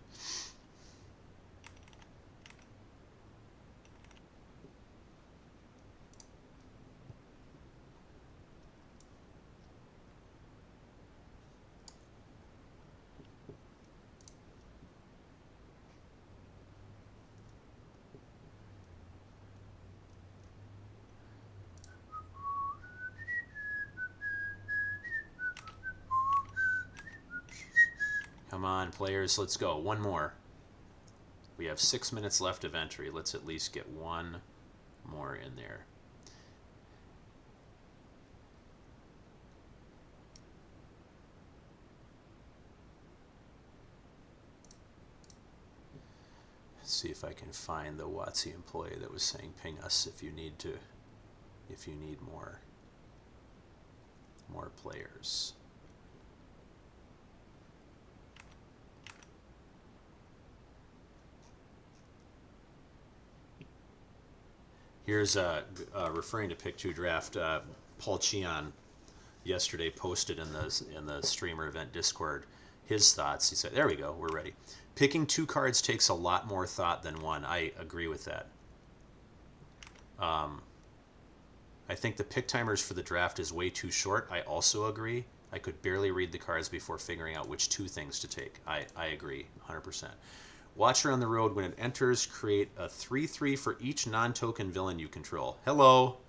Come on, players, let's go. 1 more. We have 6 minutes left of entry. Let's at least get 1 more in there. Let's see if I can find the WotC employee that was saying ping us if you need more players. Here's referring to Pick-2 draft. Paul Cheon yesterday posted in the streamer event Discord his thoughts. He said, "There we go, we're ready. Picking 2 cards takes a lot more thought than 1." I agree with that. I think the pick timers for the draft is way too short. I also agree. I could barely read the cards before figuring out which 2 things to take. I agree 100%. Watcher on the road, when it enters, create a 3/3 for each non-token villain you control. Hello!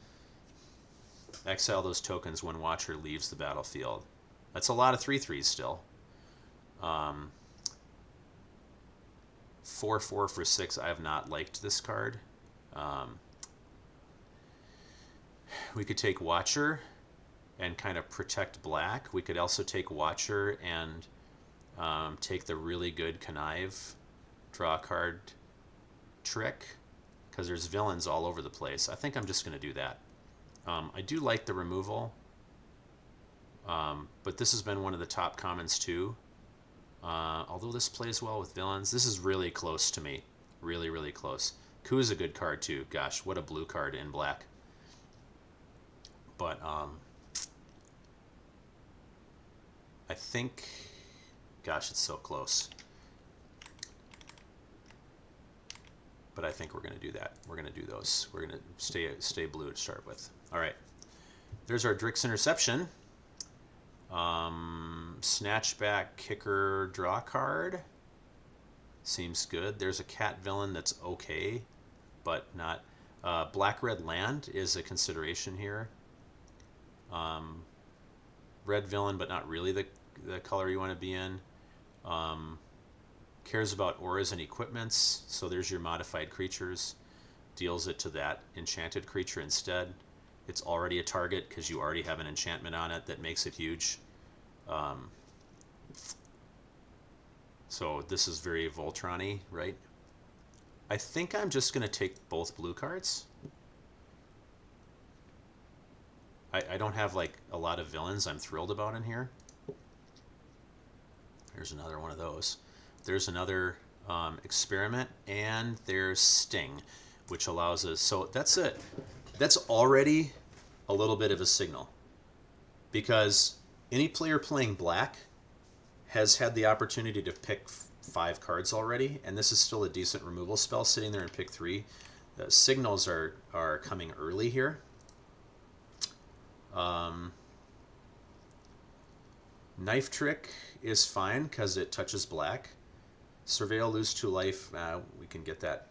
Exile those tokens when Watcher leaves the battlefield. That's a lot of 3/3s still. 4/4 for 6. I have not liked this card. We could take Watcher and kind of protect black. We could also take Watcher and take the really good Connive draw a card trick, because there's villains all over the place. I think I'm just going to do that. I do like the removal, but this has been one of the top commons too. Although this plays well with villains, this is really close to me. Really, really close. Coup is a good card too. Gosh, what a blue card in black. But I think, gosh, it's so close. But I think we're going to do that. We're going to do those. We're going to stay blue to start with. All right. There's our Drix Interception. Snatchback Kicker draw card. Seems good. There's a cat villain that's okay, but not. Black-red land is a consideration here. Red villain, but not really the color you want to be in. Cares about auras and equipments, so there's your modified creatures. Deals it to that enchanted creature instead. It's already a target because you already have an enchantment on it that makes it huge. So this is very Voltron-y, right? I think I'm just going to take both blue cards. I don't have like a lot of villains I'm thrilled about in here. There's another one of those. There's another experiment, and there's Sting, which allows us. So that's it. That's already a little bit of a signal, because any player playing black has had the opportunity to pick 5 cards already, and this is still a decent removal spell sitting there in pick 3. The signals are coming early here. Knife Trick is fine because it touches black. Surveil, lose 2 life. We can get that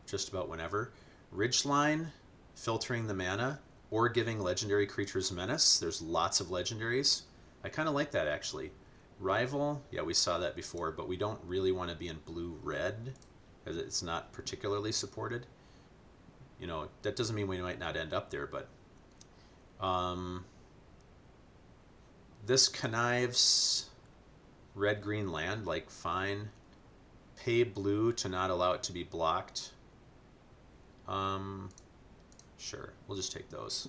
just about whenever. Ridgeline, filtering the mana, or giving legendary creatures menace. There's lots of legendaries. I kind of like that, actually. Rival, yeah, we saw that before, but we don't really want to be in blue-red, because it's not particularly supported. You know, that doesn't mean we might not end up there, but this connives red-green land, like, fine. Pay blue to not allow it to be blocked. Sure, we'll just take those.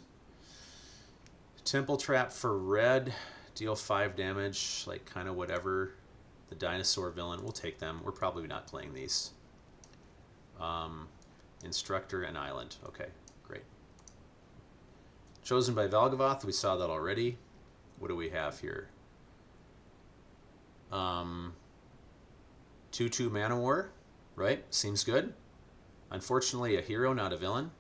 Temple Trap for red, deal 5 damage, like kind of whatever. The dinosaur villain, we'll take them. We're probably not playing these. Instructor and Island, okay, great. Chosen by Valgavoth, we saw that already. What do we have here? 2/2 Mana War, right? Seems good. Unfortunately, a hero, not a villain.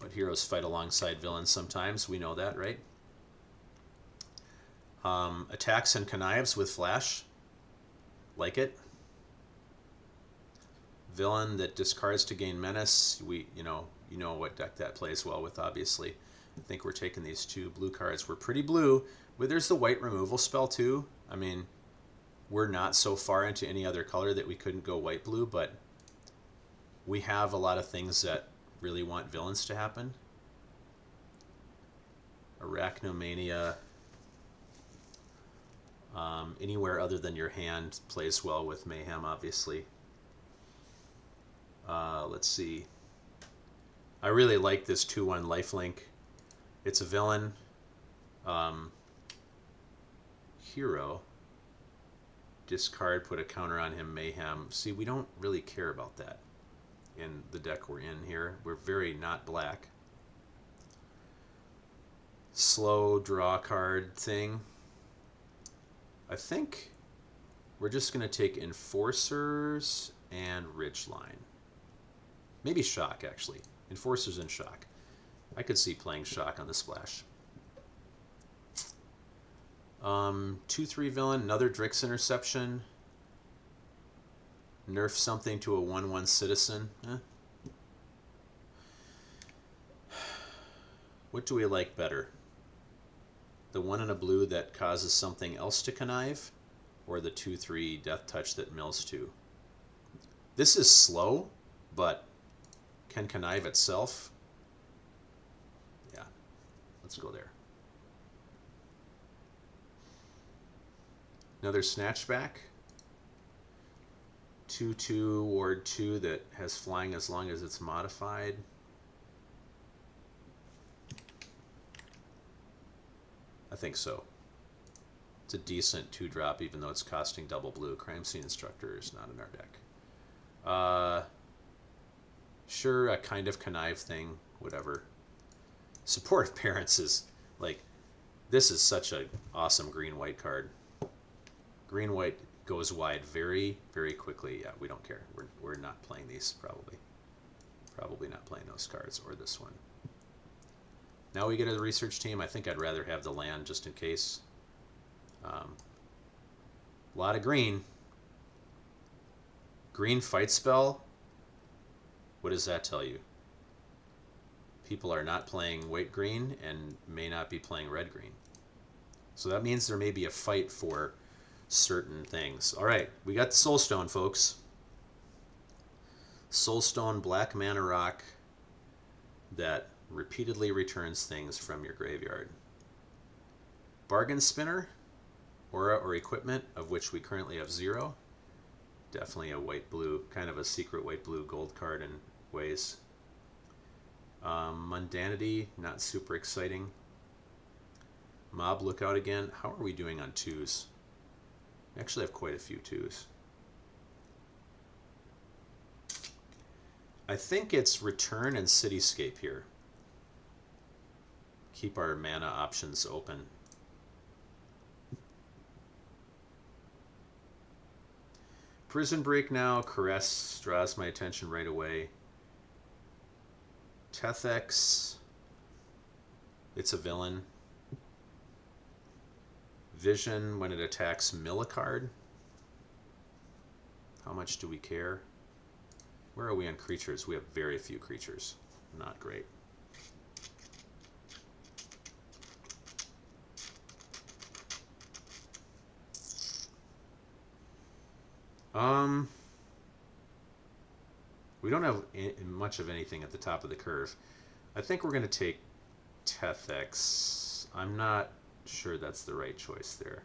But heroes fight alongside villains sometimes. We know that, right? Attacks and connives with flash. Like it. Villain that discards to gain menace. You know what deck that plays well with, obviously. I think we're taking these 2 blue cards. We're pretty blue. Well, there's the white removal spell, too. I mean, we're not so far into any other color that we couldn't go white-blue, but we have a lot of things that really want villains to happen. Arachnomania. Anywhere other than your hand plays well with Mayhem, obviously. Let's see. I really like this 2/1 lifelink. It's a villain. Hero. Discard, put a counter on him, Mayhem. See, we don't really care about that in the deck we're in here. We're very not black. Slow draw card thing. I think we're just going to take Enforcers and Ridgeline. Maybe Shock, actually. Enforcers and Shock. I could see playing Shock on the splash. 2/3 villain, another Drix Interception. Nerf something to a 1/1 citizen. What do we like better? The 1 in a blue that causes something else to connive, or the 2/3 Death Touch that mills 2? This is slow, but can connive itself. Yeah, let's go there. Another Snatchback. 2/2 Ward 2 that has flying as long as it's modified. I think so. It's a decent 2-drop, even though it's costing double blue. Crime Scene Instructor is not in our deck. Sure, a kind of connive thing, whatever. Support Parents is, like, this is such an awesome green-white card. Green-white goes wide very, very quickly. Yeah, we don't care. We're not playing these, probably. Probably not playing those cards, or this one. Now we get to the research team. I think I'd rather have the land just in case. A lot of green. Green fight spell. What does that tell you? People are not playing white green and may not be playing red green. So that means there may be a fight for certain things. All right, we got the Soulstone, folks. Soulstone, black mana rock that repeatedly returns things from your graveyard. Bargain Spinner, aura or equipment, of which we currently have 0. Definitely a white-blue, kind of a secret white-blue gold card in ways. Mundanity, not super exciting. Mob Lookout again. How are we doing on 2s? We actually have quite a few 2s. I think it's Return and Cityscape here. Keep our mana options open. Prison Break now. Caress draws my attention right away. Tethex. It's a villain. Vision, when it attacks, mill a card. How much do we care? Where are we on creatures? We have very few creatures. Not great. We don't have much of anything at the top of the curve. I think we're going to take Tethex. I'm not sure that's the right choice there.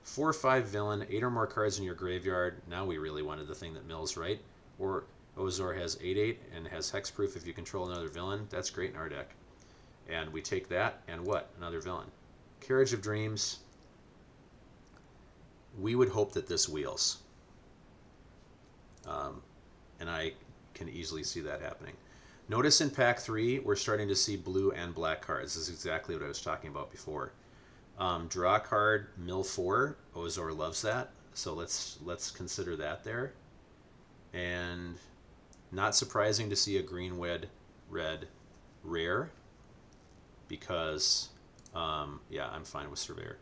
4 or 5 villain, 8 or more cards in your graveyard. Now we really wanted the thing that mills, right? Or Ozor has 8/8 and has hexproof if you control another villain. That's great in our deck. And we take that and what? Another villain. Carriage of Dreams. We would hope that this wheels. And I can easily see that happening. Notice in pack 3, we're starting to see blue and black cards. This is exactly what I was talking about before. Draw a card, mill 4. Ozor loves that, so let's consider that there. And not surprising to see a green red rare, because yeah, I'm fine with Surveyor.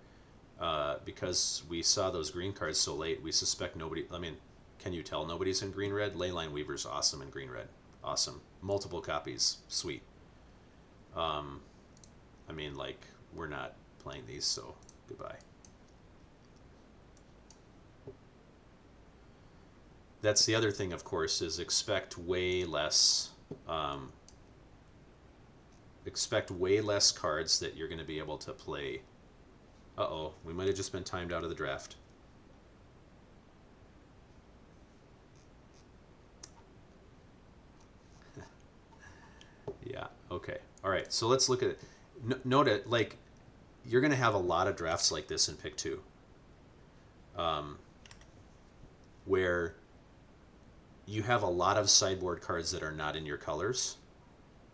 Because we saw those green cards so late, we suspect nobody. I mean, can you tell nobody's in green red? Leyline Weaver's awesome in green red. Awesome. Multiple copies. Sweet. I mean, like, we're not playing these, so goodbye. That's the other thing, of course, is expect way less cards that you're going to be able to play. Uh-oh, we might have just been timed out of the draft. Yeah, okay. All right, so let's look at it. Note it, like, you're going to have a lot of drafts like this in Pick-2, where you have a lot of sideboard cards that are not in your colors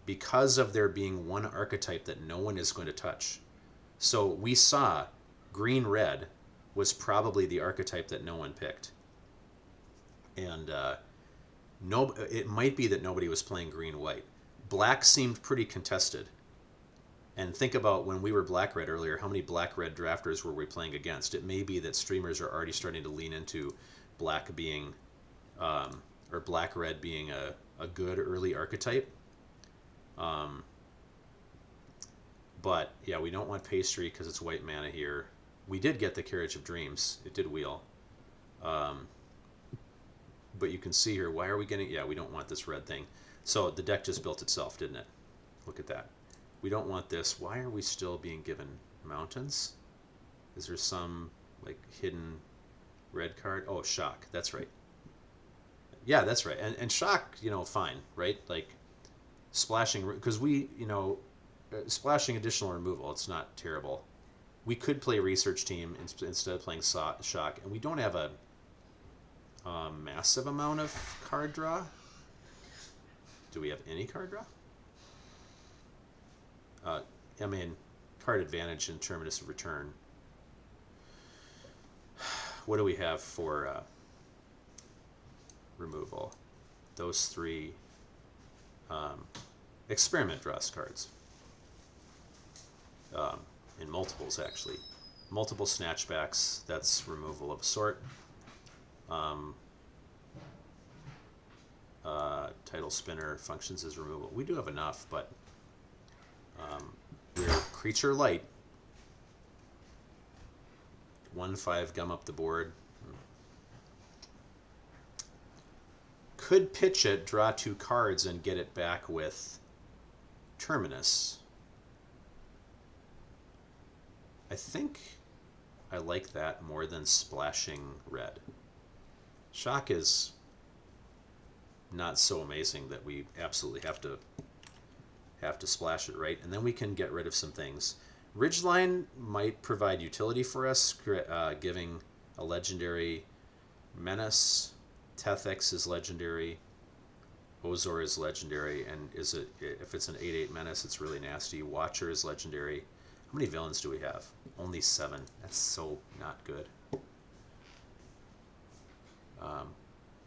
because of there being one archetype that no one is going to touch. So we saw green-red was probably the archetype that no one picked. And it might be that nobody was playing green-white. Black seemed pretty contested. And think about when we were black-red earlier, how many black-red drafters were we playing against? It may be that streamers are already starting to lean into black being, or black-red being a good early archetype. But yeah, we don't want pastry because it's white mana here. We did get the Carriage of Dreams. It did wheel. But you can see here, why are we getting... Yeah, we don't want this red thing. So the deck just built itself, didn't it? Look at that. We don't want this. Why are we still being given mountains? Is there some, like, hidden red card? Oh, Shock. That's right. Yeah, that's right. And Shock, you know, fine, right? Like, splashing... Because we, you know... splashing additional removal, it's not terrible. We could play Research Team instead of playing Shock, and we don't have a massive amount of card draw. Do we have any card draw? I mean, card advantage and Terminus of Return. What do we have for removal? Those 3 experiment draws cards. In multiples, actually. Multiple snatchbacks, that's removal of a sort. Title Spinner functions as removal. We do have enough, but we're creature light. 1/5 gum up the board. Could pitch it, draw 2 cards, and get it back with Terminus. I think I like that more than splashing red. Shock is not so amazing that we absolutely have to splash it, right? And then we can get rid of some things. Ridgeline might provide utility for us, giving a legendary Menace. Tethex is legendary. Ozor is legendary, and if it's an 8/8 Menace, it's really nasty. Watcher is legendary. How many villains do we have? Only 7. That's so not good.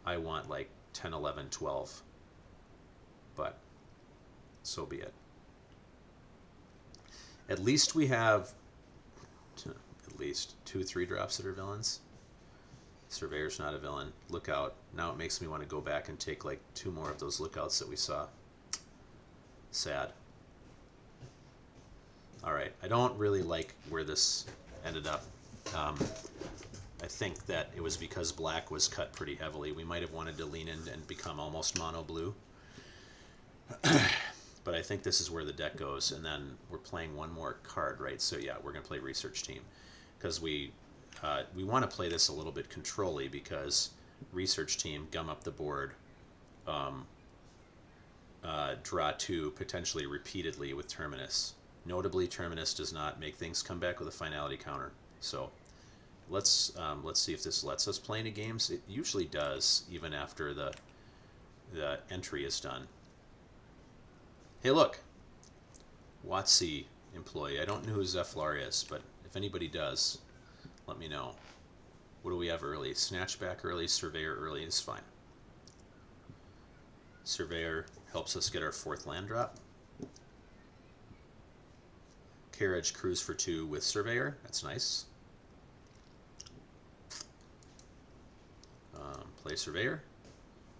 I want like 10, 11, 12. But so be it. At least we have at least 2 3-drops that are villains. Surveyor's not a villain. Lookout. Now it makes me want to go back and take like 2 more of those lookouts that we saw. Sad. Alright, I don't really like where this ended up. I think that it was because black was cut pretty heavily. We might have wanted to lean in and become almost mono blue. But I think this is where the deck goes, and then we're playing one more card, right? So yeah, we're going to play Research Team. Because we want to play this a little bit control-y, because Research Team, gum up the board, draw 2 potentially repeatedly with Terminus. Notably, Terminus does not make things come back with a finality counter. So let's see if this lets us play any games. It usually does, even after the entry is done. Hey, look, WotC employee. I don't know who Zeflar is, but if anybody does, let me know. What do we have early? Snatchback early, Surveyor early is fine. Surveyor helps us get our 4th land drop. Carriage cruise for 2 with Surveyor. That's nice. Play Surveyor.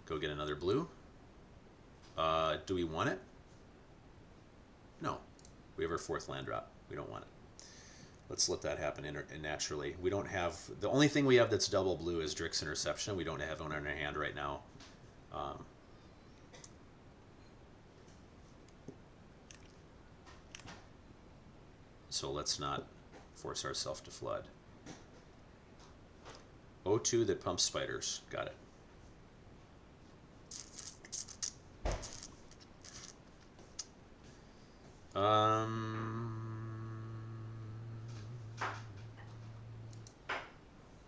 Go get another blue. Do we want it? No. We have our 4th land drop. We don't want it. Let's let that happen naturally. We don't have... The only thing we have that's double blue is Drick's Interception. We don't have one in our hand right now. So let's not force ourselves to flood. O2 that pumps spiders. Got it.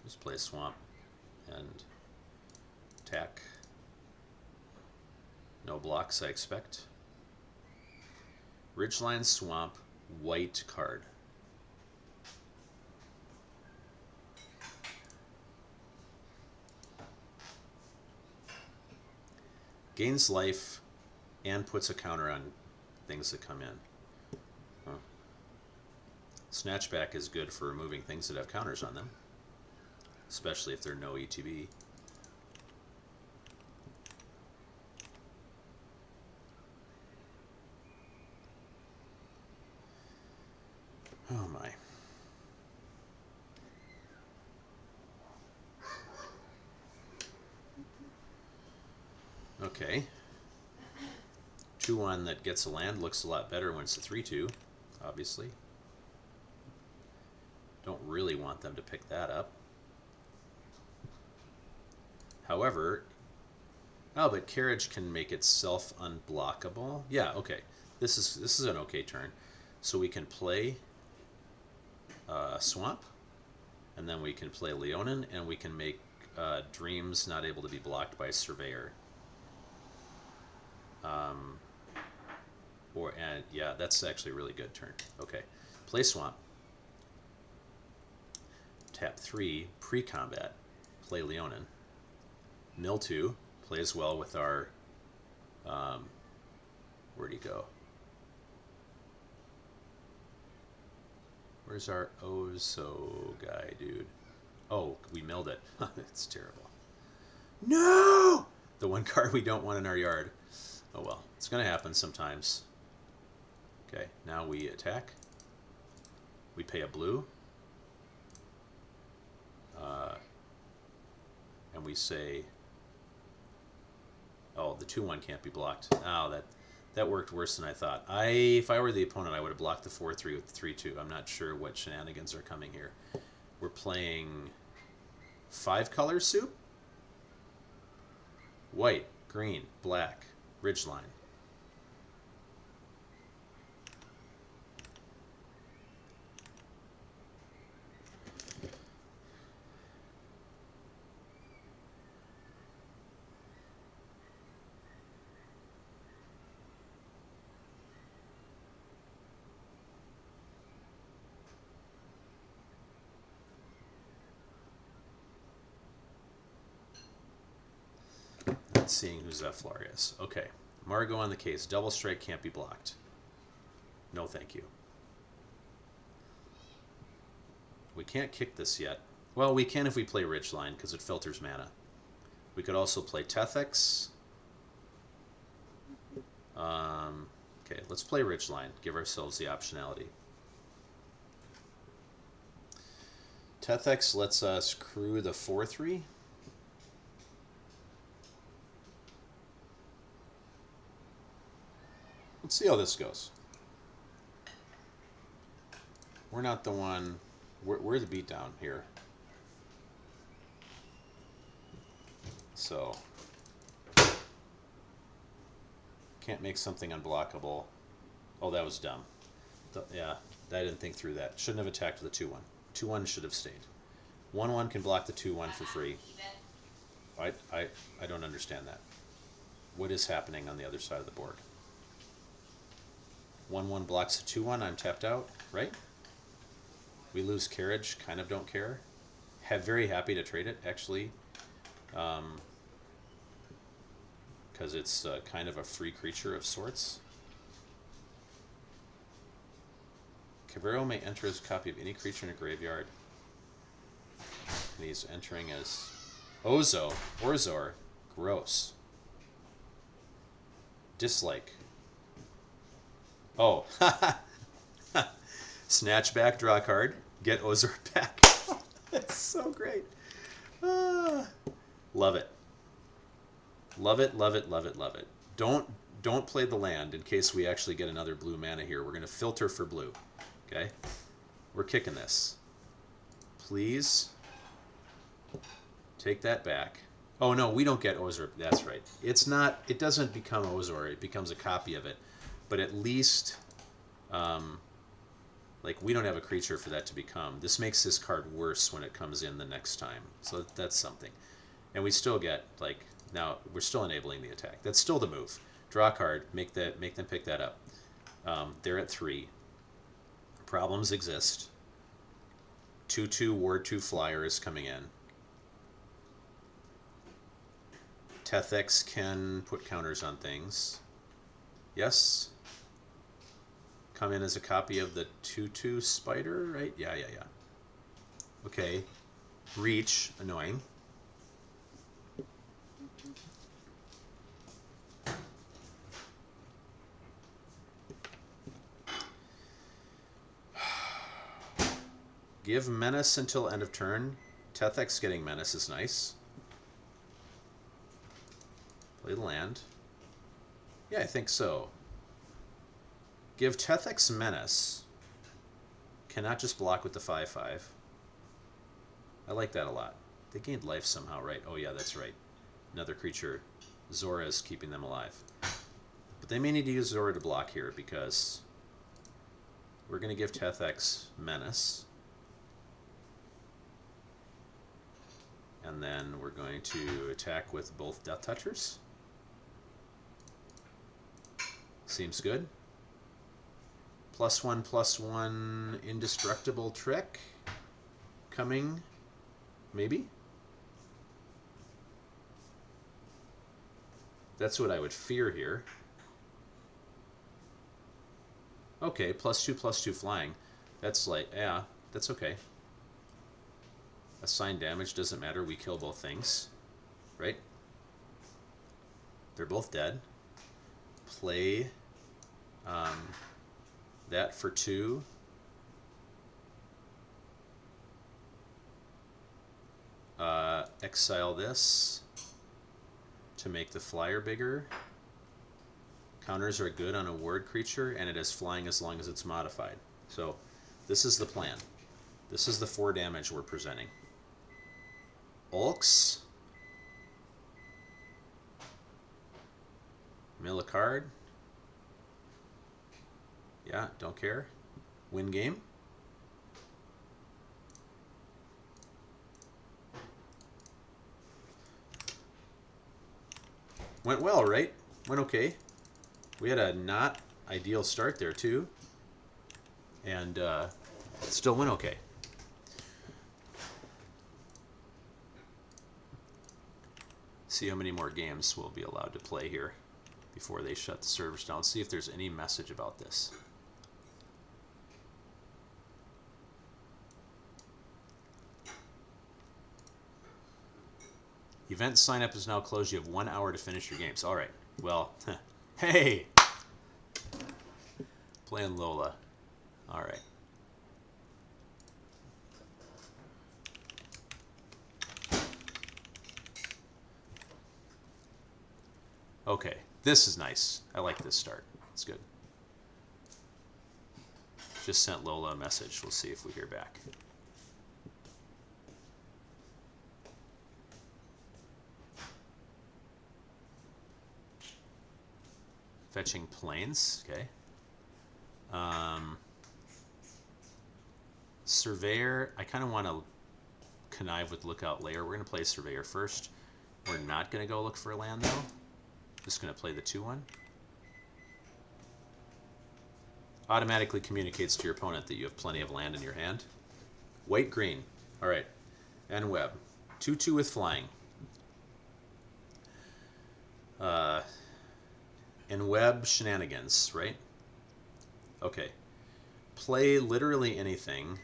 Just play Swamp and attack. No blocks, I expect. Ridgeline Swamp, white card. Gains life and puts a counter on things that come in. Huh. Snatchback is good for removing things that have counters on them, especially if they're no ETB. Oh my. Okay. 2-1 that gets a land looks a lot better when it's a 3-2, obviously. Don't really want them to pick that up. However, oh, but Carriage can make itself unblockable. Yeah, okay. This is an okay turn. So we can play Swamp, and then we can play Leonin, and we can make Dreams not able to be blocked by Surveyor. And yeah, that's actually a really good turn. Okay, play Swamp. Tap 3, pre-combat. Play Leonin. Mill 2 plays well with our. Where'd he go? Where's our Ozo guy, dude? Oh, we milled it. That's terrible. No! The one card we don't want in our yard. Oh well, it's going to happen sometimes. Okay, now we attack. We pay a blue. And we say... Oh, the 2-1 can't be blocked. Oh, that worked worse than I thought. If I were the opponent, I would have blocked the 4-3 with the 3-2. I'm not sure what shenanigans are coming here. We're playing 5-color soup? White, green, black, ridgeline. Seeing who Zeflar is. Okay. Margot on the case. Double strike can't be blocked. No, thank you. We can't kick this yet. Well, we can if we play Ridgeline because it filters mana. We could also play Tethix. Okay, let's play Ridgeline. Give ourselves the optionality. Tethix lets us crew the 4/3. Let's see how this goes. We're not the one... We're the beatdown here. So... Can't make something unblockable. Oh, that was dumb. Yeah, I didn't think through that. Shouldn't have attacked with the 2/1. 2/1 should have stayed. 1/1 can block the 2/1 for free. I don't understand that. What is happening on the other side of the board? 1/1 blocks the 2/1. I'm tapped out, right? We lose carriage. Kind of don't care. Very happy to trade it, actually. Because it's kind of a free creature of sorts. Cabrero may enter as a copy of any creature in a graveyard. And he's entering as Orzor. Gross. Dislike. Oh. Snatch back, draw a card, get Orzor back. That's so great. Love it. Love it, love it, love it, love it. Don't play the land in case we actually get another blue mana here. We're going to filter for blue. Okay? We're kicking this. Please take that back. Oh no, we don't get Orzor. That's right. It doesn't become Orzor. It becomes a copy of it. But at least like we don't have a creature for that to become. This makes this card worse when it comes in the next time. So that's something. And we still get like now we're still enabling the attack. That's still the move. Draw a card, make them pick that up. They're at 3. Problems exist. 2/2 Ward 2 flyer is coming in. Tethix can put counters on things. Yes. Come in as a copy of the 2/2 spider, right? Yeah. Okay. Reach, annoying. Give Menace until end of turn. Tethix getting Menace is nice. Play the land. Yeah, I think so. Give Tethix Menace. Cannot just block with the 5/5. I like that a lot. They gained life somehow, right? Oh yeah, that's right. Another creature. Zora is keeping them alive. But they may need to use Zora to block here because we're going to give Tethix Menace. And then we're going to attack with both Death Touchers. Seems good. +1/+1 indestructible trick coming, maybe? That's what I would fear here. Okay, +2/+2 flying. That's like, yeah, that's okay. Assigned damage doesn't matter, we kill both things, right? They're both dead. Play that for 2. Exile this to make the flyer bigger. Counters are good on a word creature, and it is flying as long as it's modified. So this is the plan. This is the 4 damage we're presenting. Ulks. Mill a card. Yeah, don't care. Win game. Went well, right? Went okay. We had a not ideal start there too. And still went okay. See how many more games we'll be allowed to play here before they shut the servers down. See if there's any message about this. Event sign up is now closed. You have 1 hour to finish your games. All right. Well, hey, playing Lola. All right. Okay, this is nice. I like this start. It's good. Just sent Lola a message. We'll see if we hear back. Fetching planes. Okay. Surveyor. I kind of want to connive with Lookout Layer. We're going to play Surveyor first. We're not going to go look for a land, though. Just going to play the 2-1. Automatically communicates to your opponent that you have plenty of land in your hand. White, green. All right. And web. 2-2 with flying. And web shenanigans, right? Okay. Play literally anything.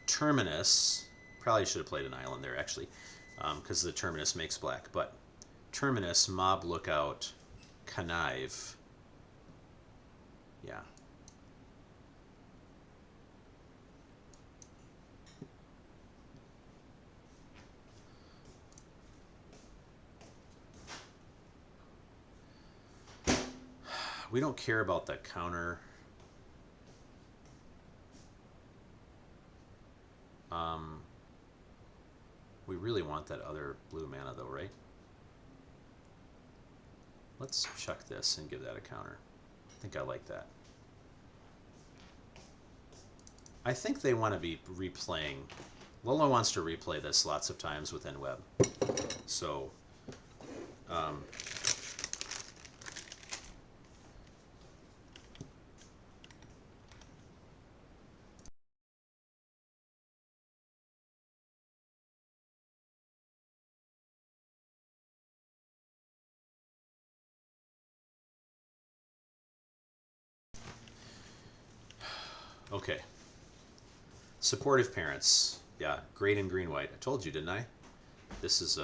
Terminus. Probably should have played an island there, actually, because the terminus makes black. But terminus, mob, lookout, connive. Yeah. We don't care about the counter. We really want that other blue mana, though, right? Let's chuck this and give that a counter. I think I like that. I think they want to be replaying. Lola wants to replay this lots of times with NWeb. So, okay. Supportive parents. Yeah, great in green-white. I told you, didn't I? This is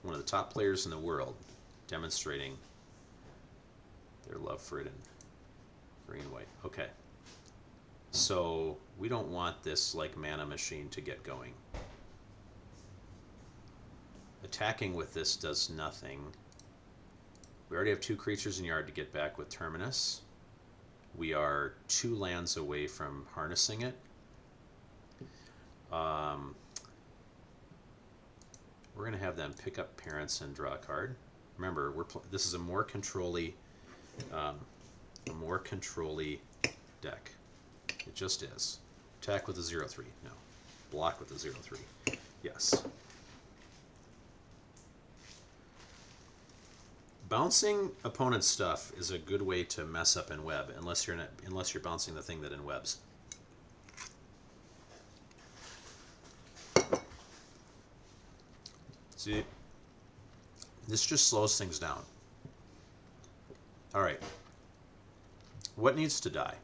one of the top players in the world demonstrating their love for it in green-white. Okay. So we don't want this like mana machine to get going. Attacking with this does nothing. We already have 2 creatures in yard to get back with Terminus. We are 2 lands away from harnessing it. We're going to have them pick up parents and draw a card. Remember, this is a more control-y deck. It just is. Attack with a 0/3. No. Block with a 0/3. Yes. Bouncing opponent's stuff is a good way to mess up in web, unless you're bouncing the thing that in webs. See, this just slows things down. All right. What needs to die?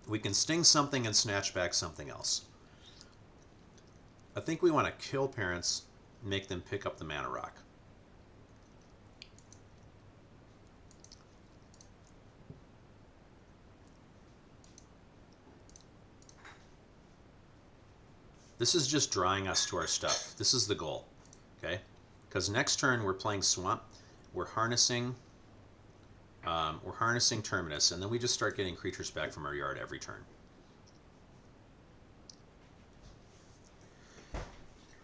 We can sting something and snatch back something else. I think we want to kill parents and make them pick up the mana rock. This is just drawing us to our stuff. This is the goal, okay? Because next turn we're playing Swamp. We're harnessing Terminus, and then we just start getting creatures back from our yard every turn.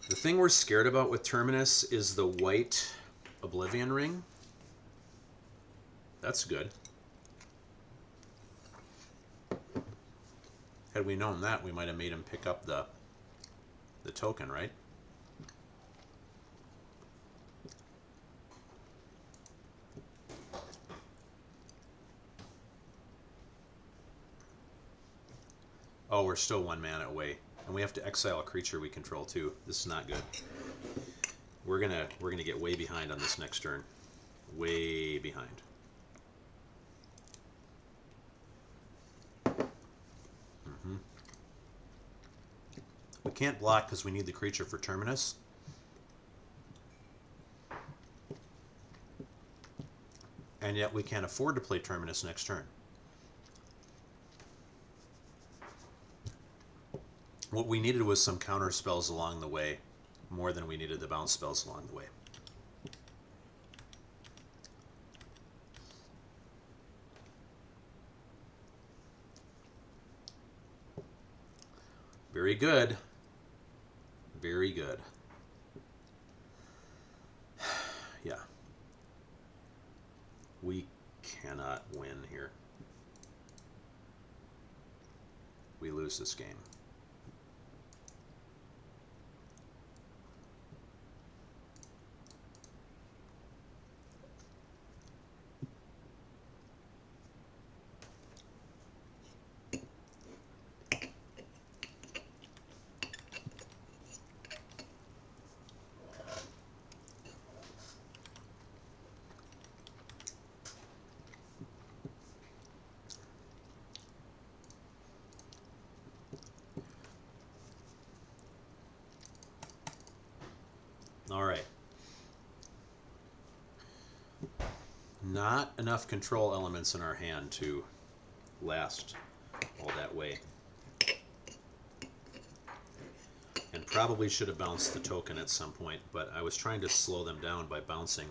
The thing we're scared about with Terminus is the white Oblivion Ring. That's good. Had we known that, we might have made him pick up the token, right? Oh, we're still 1 mana away, and we have to exile a creature we control too. This is not good. We're gonna get way behind on this next turn. Way behind. We We can't block because we need the creature for Terminus. And yet we can't afford to play Terminus next turn. What we needed was some counter spells along the way, more than we needed the bounce spells along the way. Very good. Very good. Yeah. We cannot win here. We lose this game. All right. Not enough control elements in our hand to last all that way. And probably should have bounced the token at some point, but I was trying to slow them down by bouncing.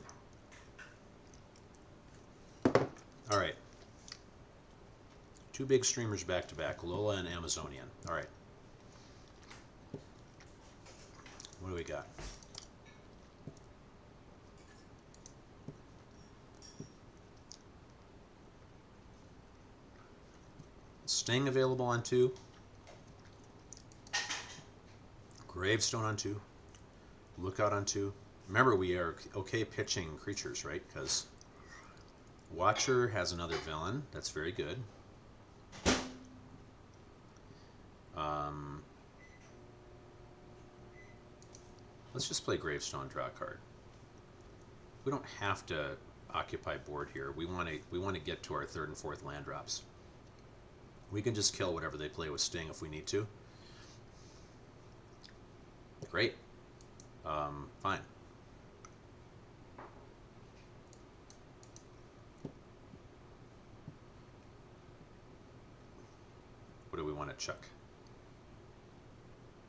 All right. Two big streamers back to back, Lola and Amazonian. All right. What do we got? Sting available on 2. Gravestone on 2. Lookout on 2. Remember, we are okay pitching creatures, right? Because Watcher has another villain. That's very good. Let's just play Gravestone, draw a card. We don't have to occupy board here. We want to get to our 3rd and 4th land drops. We can just kill whatever they play with Sting if we need to. Great. Fine. What do we want to chuck?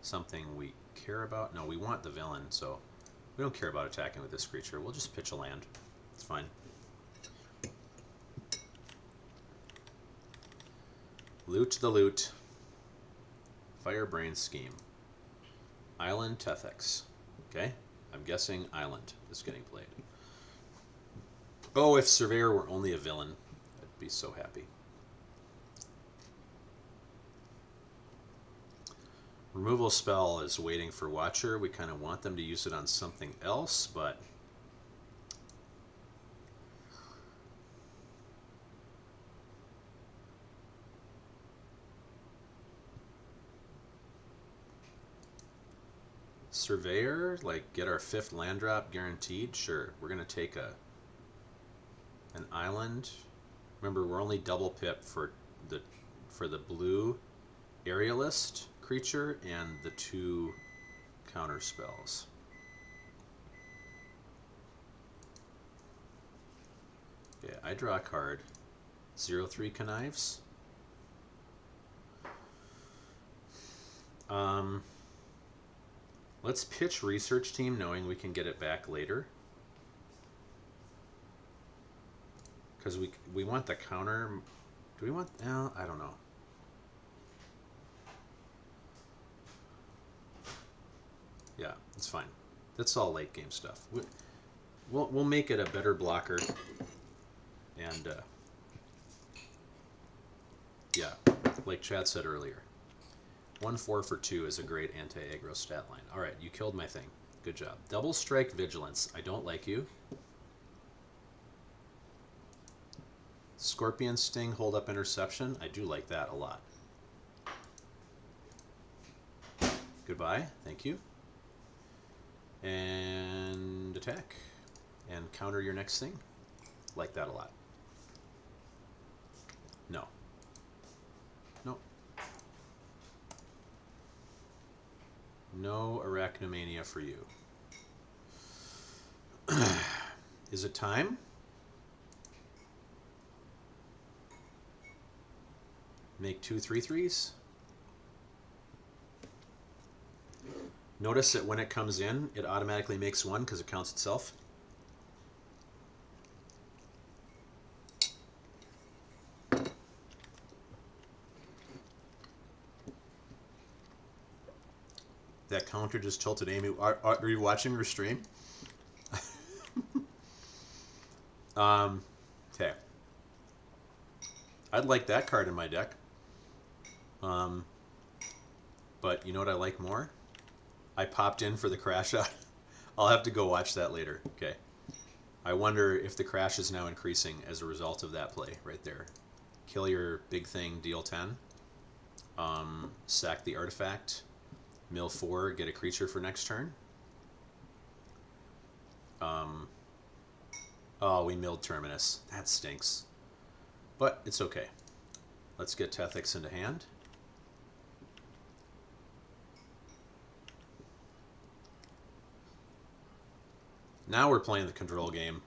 Something we care about? No, we want the villain, so we don't care about attacking with this creature. We'll just pitch a land. It's fine. Loot the loot. Firebrain Scheme. Island Tethex. Okay? I'm guessing Island is getting played. Oh, if Surveyor were only a villain, I'd be so happy. Removal spell is waiting for Watcher. We kind of want them to use it on something else, but Surveyor, like get our 5th land drop guaranteed? Sure. We're going to take an island. Remember, we're only double pip for the blue aerialist creature and the 2 counter spells. Okay, I draw a card. 0/3 connives. Let's pitch Research Team knowing we can get it back later. Because we want the counter. Do we want... No, I don't know. Yeah, it's fine. That's all late game stuff. We'll make it a better blocker. And, yeah, like Chad said earlier. 1/4 for 2 is a great anti-aggro stat line. All right, you killed my thing. Good job. Double Strike Vigilance. I don't like you. Scorpion Sting, Hold Up Interception. I do like that a lot. Goodbye. Thank you. And attack. And counter your next thing. Like that a lot. No. No. No Arachnomania for you. Is it time? Make 2 3/3s. Notice that when it comes in, it automatically makes 1 because it counts itself. That counter just tilted Amy. Are you watching her stream? Okay. I'd like that card in my deck. But you know what I like more? I popped in for the crash out. I'll have to go watch that later. Okay. I wonder if the crash is now increasing as a result of that play right there. Kill your big thing, deal 10. Sack the artifact. Mill 4, get a creature for next turn. Oh, we milled Terminus. That stinks. But it's okay. Let's get Tethix into hand. Now we're playing the control game.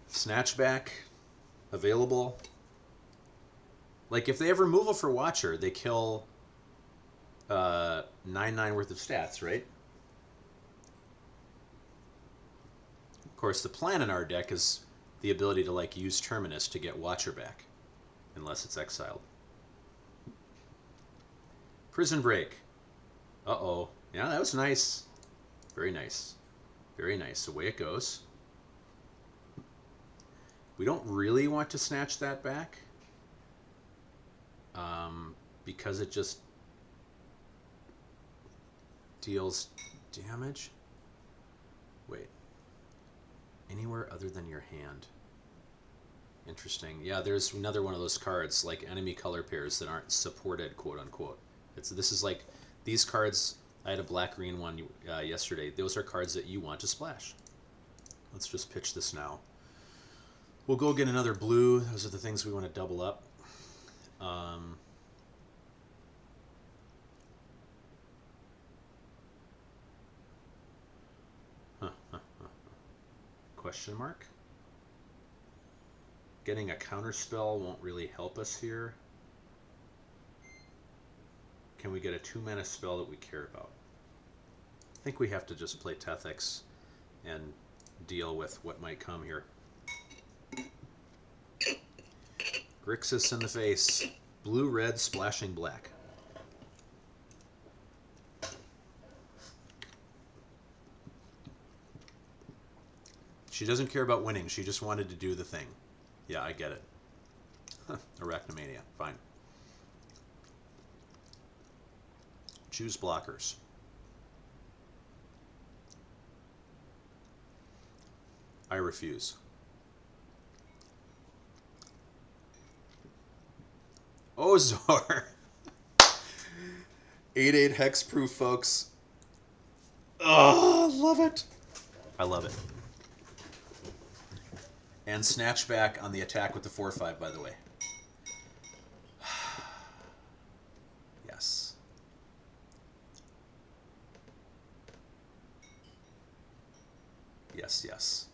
Snatchback, available. Like, if they have removal for Watcher, they kill 9/9 worth of stats, right? Of course, the plan in our deck is the ability to, like, use Terminus to get Watcher back, unless it's exiled. Prison Break. Uh-oh. Yeah, that was nice. Very nice. Very nice. Away it goes. We don't really want to snatch that back, because it just deals damage. Wait. Anywhere other than your hand. Interesting. Yeah, there's another one of those cards, like enemy color pairs that aren't supported, quote unquote. This is like these cards. I had a black-green one yesterday. Those are cards that you want to splash. Let's just pitch this now. We'll go get another blue. Those are the things we want to double up. Question mark? Getting a counter spell won't really help us here. Can we get a 2-mana spell that we care about? I think we have to just play Tethix and deal with what might come here. Grixis in the face. Blue, red, splashing black. She doesn't care about winning. She just wanted to do the thing. Yeah, I get it. Arachnomania. Fine. Choose blockers. I refuse. Ozor. 8/8 hexproof, folks. Oh, love it. I love it. And Snatchback on the attack with the 4/5, by the way. Yes. Yes, yes.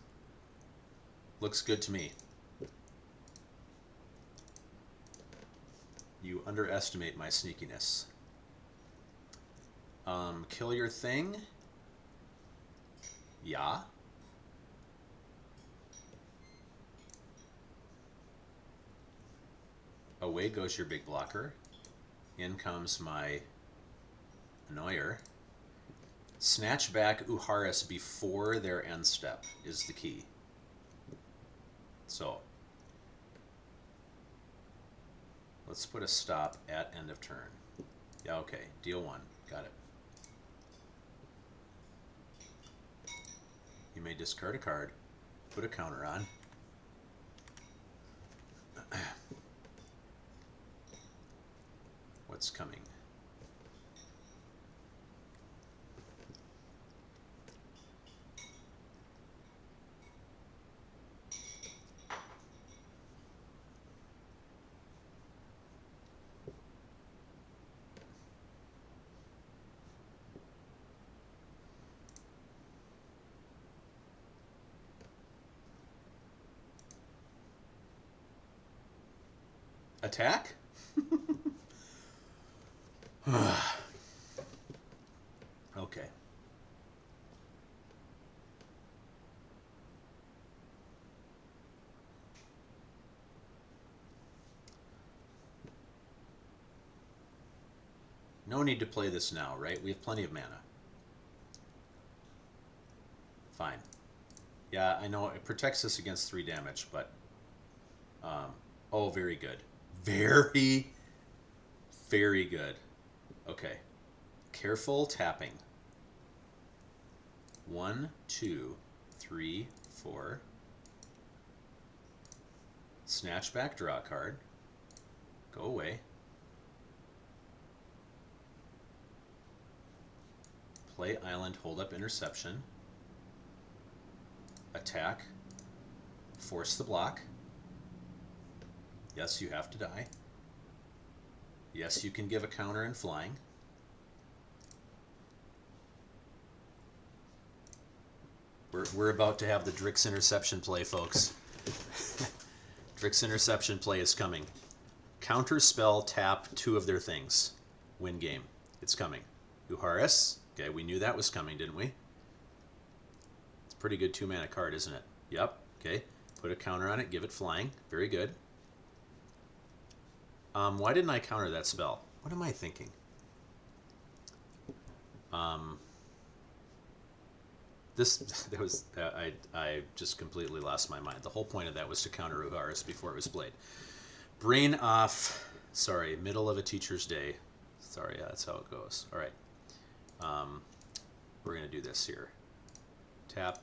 Looks good to me. You underestimate my sneakiness. Kill your thing? Yeah. Away goes your big blocker. In comes my annoyer. Snatch back Uharis before their end step is the key. So, let's put a stop at end of turn. Yeah, okay. Deal 1. Got it. You may discard a card, put a counter on. What's coming? Attack? Okay. No need to play this now, right? We have plenty of mana. Fine. Yeah, I know it protects us against 3 damage, but... oh, very good. Very, very good. Okay. Careful tapping. 1, 2, 3, 4. Snatch back, draw a card. Go away. Play island, hold up interception. Attack. Force the block. Yes, you have to die. Yes, you can give a counter in flying. We're about to have the Drix interception play, folks. Drix interception play is coming. Counter spell, tap 2 of their things. Win game. It's coming. Uharis. Okay, we knew that was coming, didn't we? It's a pretty good 2-mana card, isn't it? Yep. Okay. Put a counter on it, give it flying. Very good. Why didn't I counter that spell? What am I thinking? I just completely lost my mind. The whole point of that was to counter Uharis before it was played. Brain off. Sorry, middle of a teacher's day. Sorry, yeah, that's how it goes. All right. We're going to do this here. Tap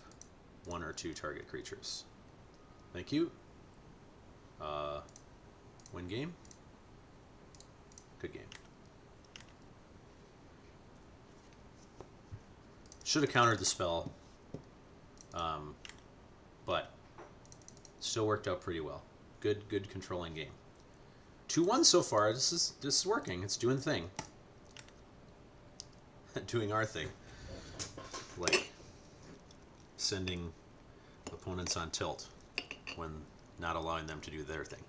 1 or 2 target creatures. Thank you. Win game. Good game. Should have countered the spell, but still worked out pretty well. Good controlling game. 2-1 so far. This is working. It's doing the thing. Doing our thing. Like sending opponents on tilt when not allowing them to do their thing.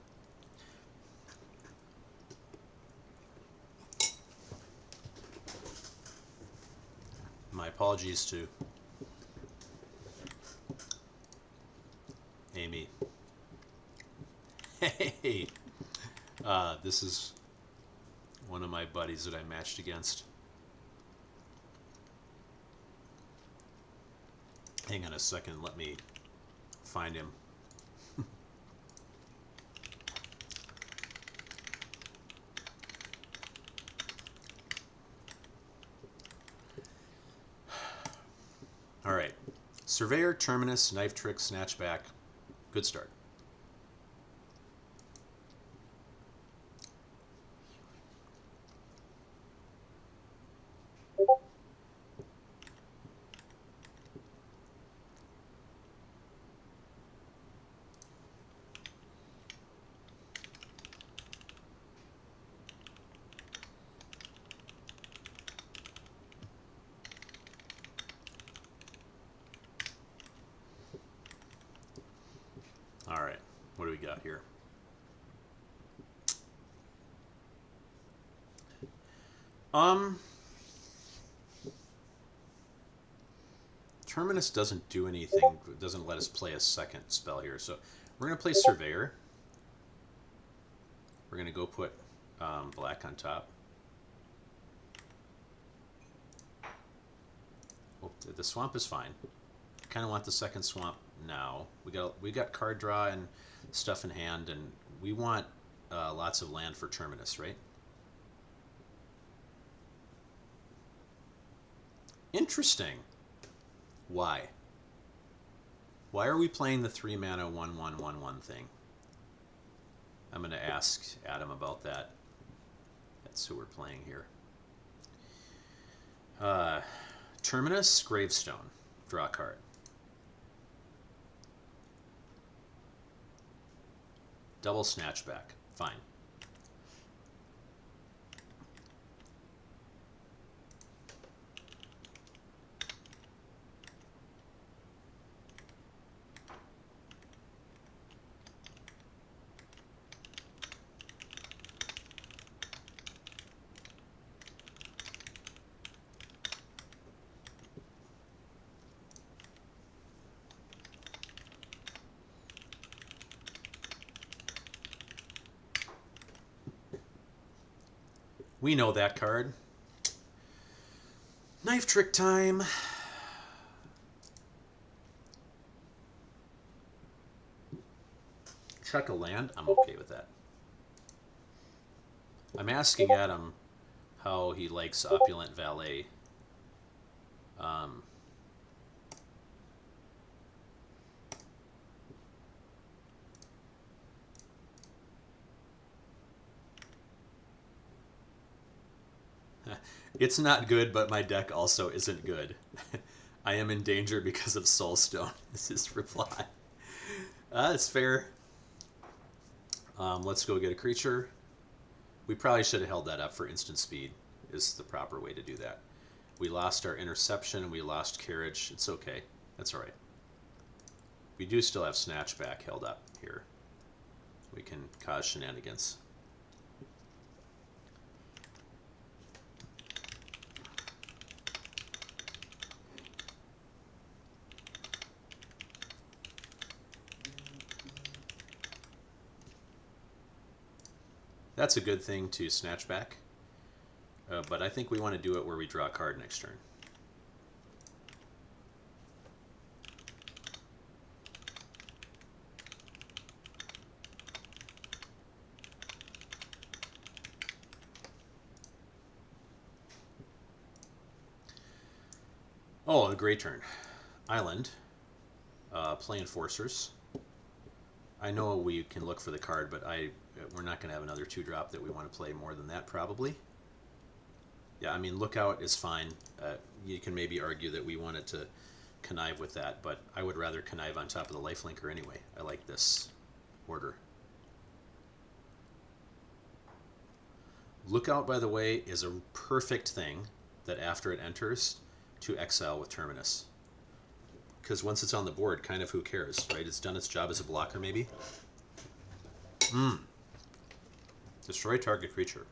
My apologies to Amy. Hey! This is one of my buddies that I matched against. Hang on a second, let me find him. All right. Surveyor, Terminus, Knife Trick, Snatchback. Good start. All right, what do we got here? Terminus doesn't do anything, doesn't let us play a second spell here, so we're going to play Surveyor. We're going to go put black on top. Oh, the swamp is fine. Kind of want the second swamp now. We got card draw and stuff in hand, and we want lots of land for Terminus, right? Interesting. Why? Why are we playing the 3-mana 1/1/1/1 thing? I'm going to ask Adam about that. That's who we're playing here. Terminus, Gravestone. Draw a card. Double Snatchback. Fine. We know that card. Knife trick time. Check a land. I'm okay with that. I'm asking Adam how he likes Opulent Valet. It's not good, but my deck also isn't good. I am in danger because of Soulstone. Is his reply. That's fair. Let's go get a creature. We probably should have held that up for instant speed, is the proper way to do that. We lost our interception and we lost carriage. It's okay. That's all right. We do still have Snatchback held up here. We can cause shenanigans. That's a good thing to snatch back, but I think we want to do it where we draw a card next turn. Oh, a great turn. Island, play Enforcers. I know we can look for the card, but we're not going to have another 2-drop that we want to play more than that, probably. Yeah, I mean, Lookout is fine. You can maybe argue that we wanted to connive with that, but I would rather connive on top of the lifelinker anyway. I like this order. Lookout, by the way, is a perfect thing that after it enters to exile with Terminus. Because once it's on the board, kind of who cares, right? It's done its job as a blocker, maybe. Destroy target creature.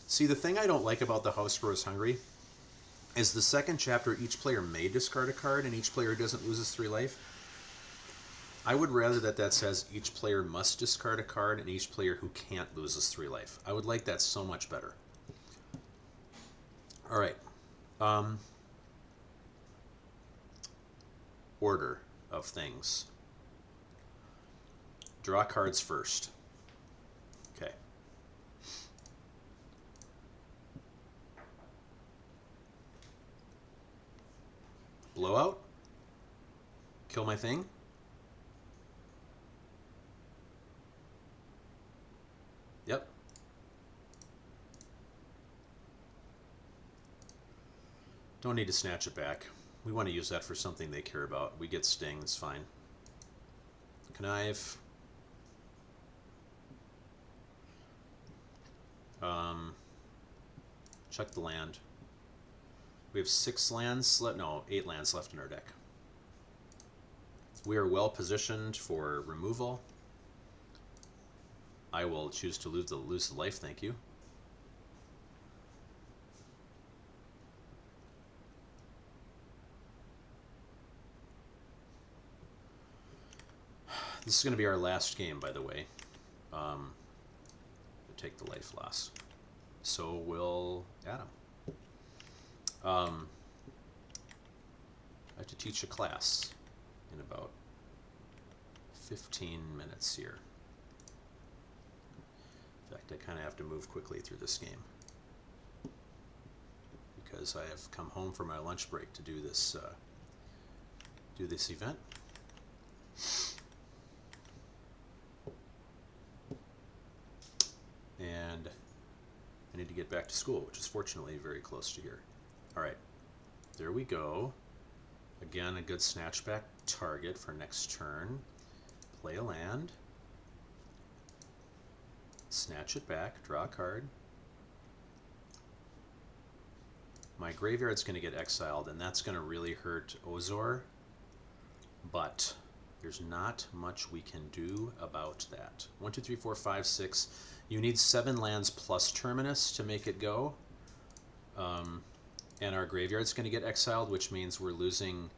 See, the thing I don't like about the House Grows Hungry is the second chapter, each player may discard a card and each player doesn't lose his 3 life. I would rather that says each player must discard a card and each player who can't lose his 3 life. I would like that so much better. All right. Order of things. Draw cards first. Okay. Blowout. Kill my thing. Yep. Don't need to snatch it back. We want to use that for something they care about. We get Sting, it's fine. Connive. Check the land. We have 6 lands left. No, 8 lands left in our deck. We are well positioned for removal. I will choose to lose the life, thank you. This is going to be our last game, by the way. To take the life loss. So will Adam. I have to teach a class in about 15 minutes here. In fact, I kind of have to move quickly through this game because I have come home for my lunch break to do this event. And I need to get back to school, which is fortunately very close to here. All right, there we go. Again, a good snatchback target for next turn. Play a land. Snatch it back, draw a card. My graveyard's going to get exiled, and that's going to really hurt Ozor. But there's not much we can do about that. 1, 2, 3, 4, 5, 6. You need 7 lands plus Terminus to make it go. And our graveyard's going to get exiled, which means we're losing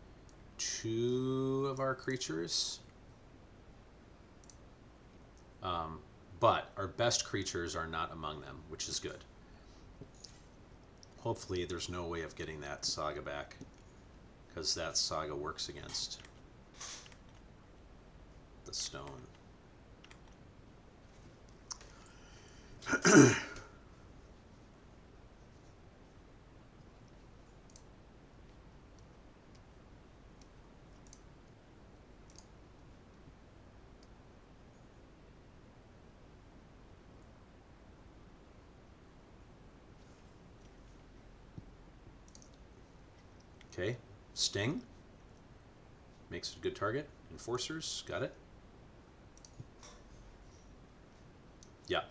2 of our creatures. But our best creatures are not among them, which is good. Hopefully there's no way of getting that Saga back, because that Saga works against the stone. Okay, Sting. Makes it a good target. Enforcers, got it. Yeah,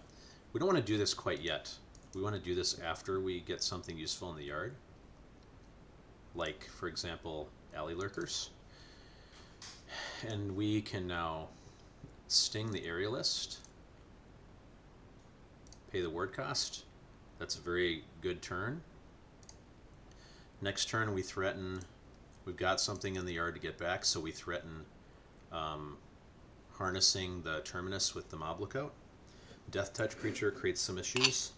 we don't want to do this quite yet. We want to do this after we get something useful in the yard. Like, for example, alley lurkers. And we can now Sting the Aerialist. Pay the ward cost. That's a very good turn. Next turn we threaten, we've got something in the yard to get back, so we threaten harnessing the Terminus with the Mob Lookout. Death Touch creature creates some issues.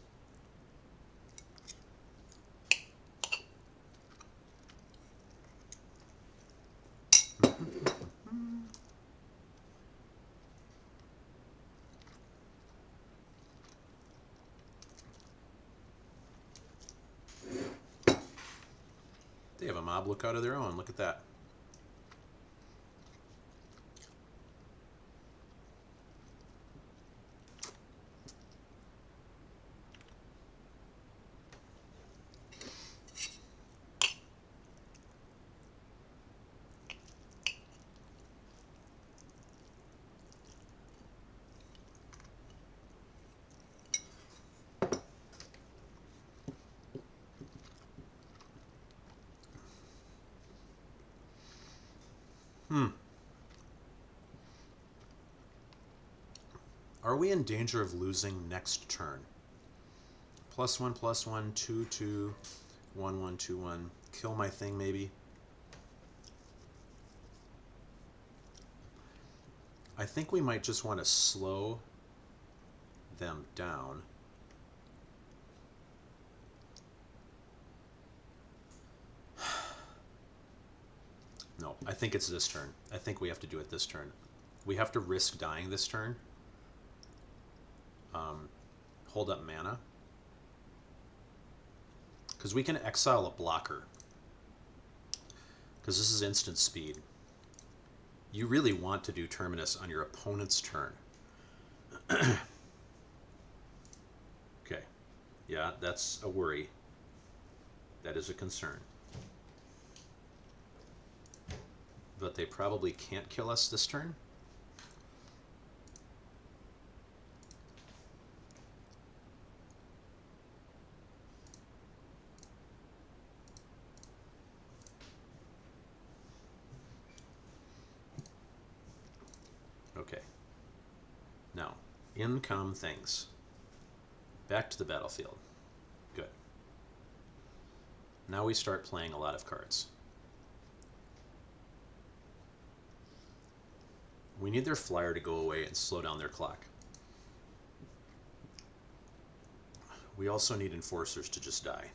They have a Mob Lookout of their own, look at that. Are we in danger of losing next turn? +1/+1, 2/2, 1/1, 2/1. Kill my thing, maybe. I think we might just want to slow them down. No, I think it's this turn. I think we have to do it this turn. We have to risk dying this turn. Hold up mana. Because we can exile a blocker. Because this is instant speed. You really want to do Terminus on your opponent's turn. Okay. Yeah, that's a worry. That is a concern. But they probably can't kill us this turn. Okay. Now, in come things. Back to the battlefield. Good. Now we start playing a lot of cards. We need their flyer to go away and slow down their clock. We also need enforcers to just die.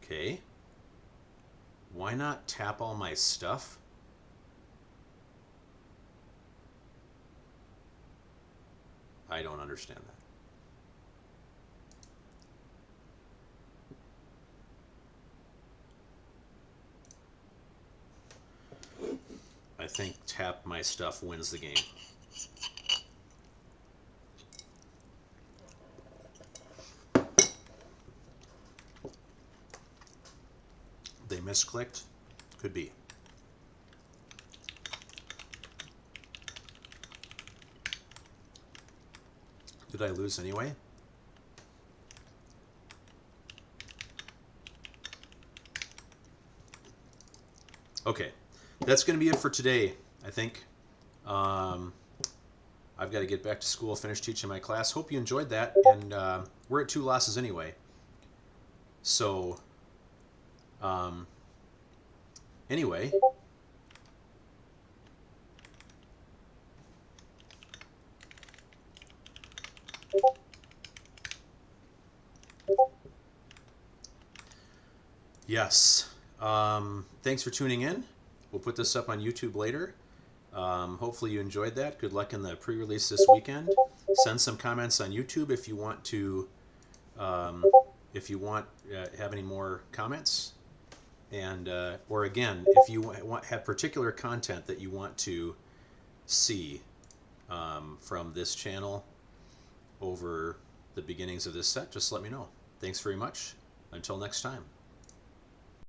Okay. Why not tap all my stuff? I don't understand that. I think tap my stuff wins the game. They misclicked? Could be. Did I lose anyway? Okay, that's going to be it for today, I think. I've got to get back to school, finish teaching my class. Hope you enjoyed that. And we're at 2 losses anyway. So, anyway. Yes. Thanks for tuning in. We'll put this up on YouTube later. Hopefully you enjoyed that. Good luck in the pre-release this weekend. Send some comments on YouTube if you want to, have any more comments, and or again, if you have particular content that you want to see from this channel over the beginnings of this set, just let me know. Thanks very much. Until next time.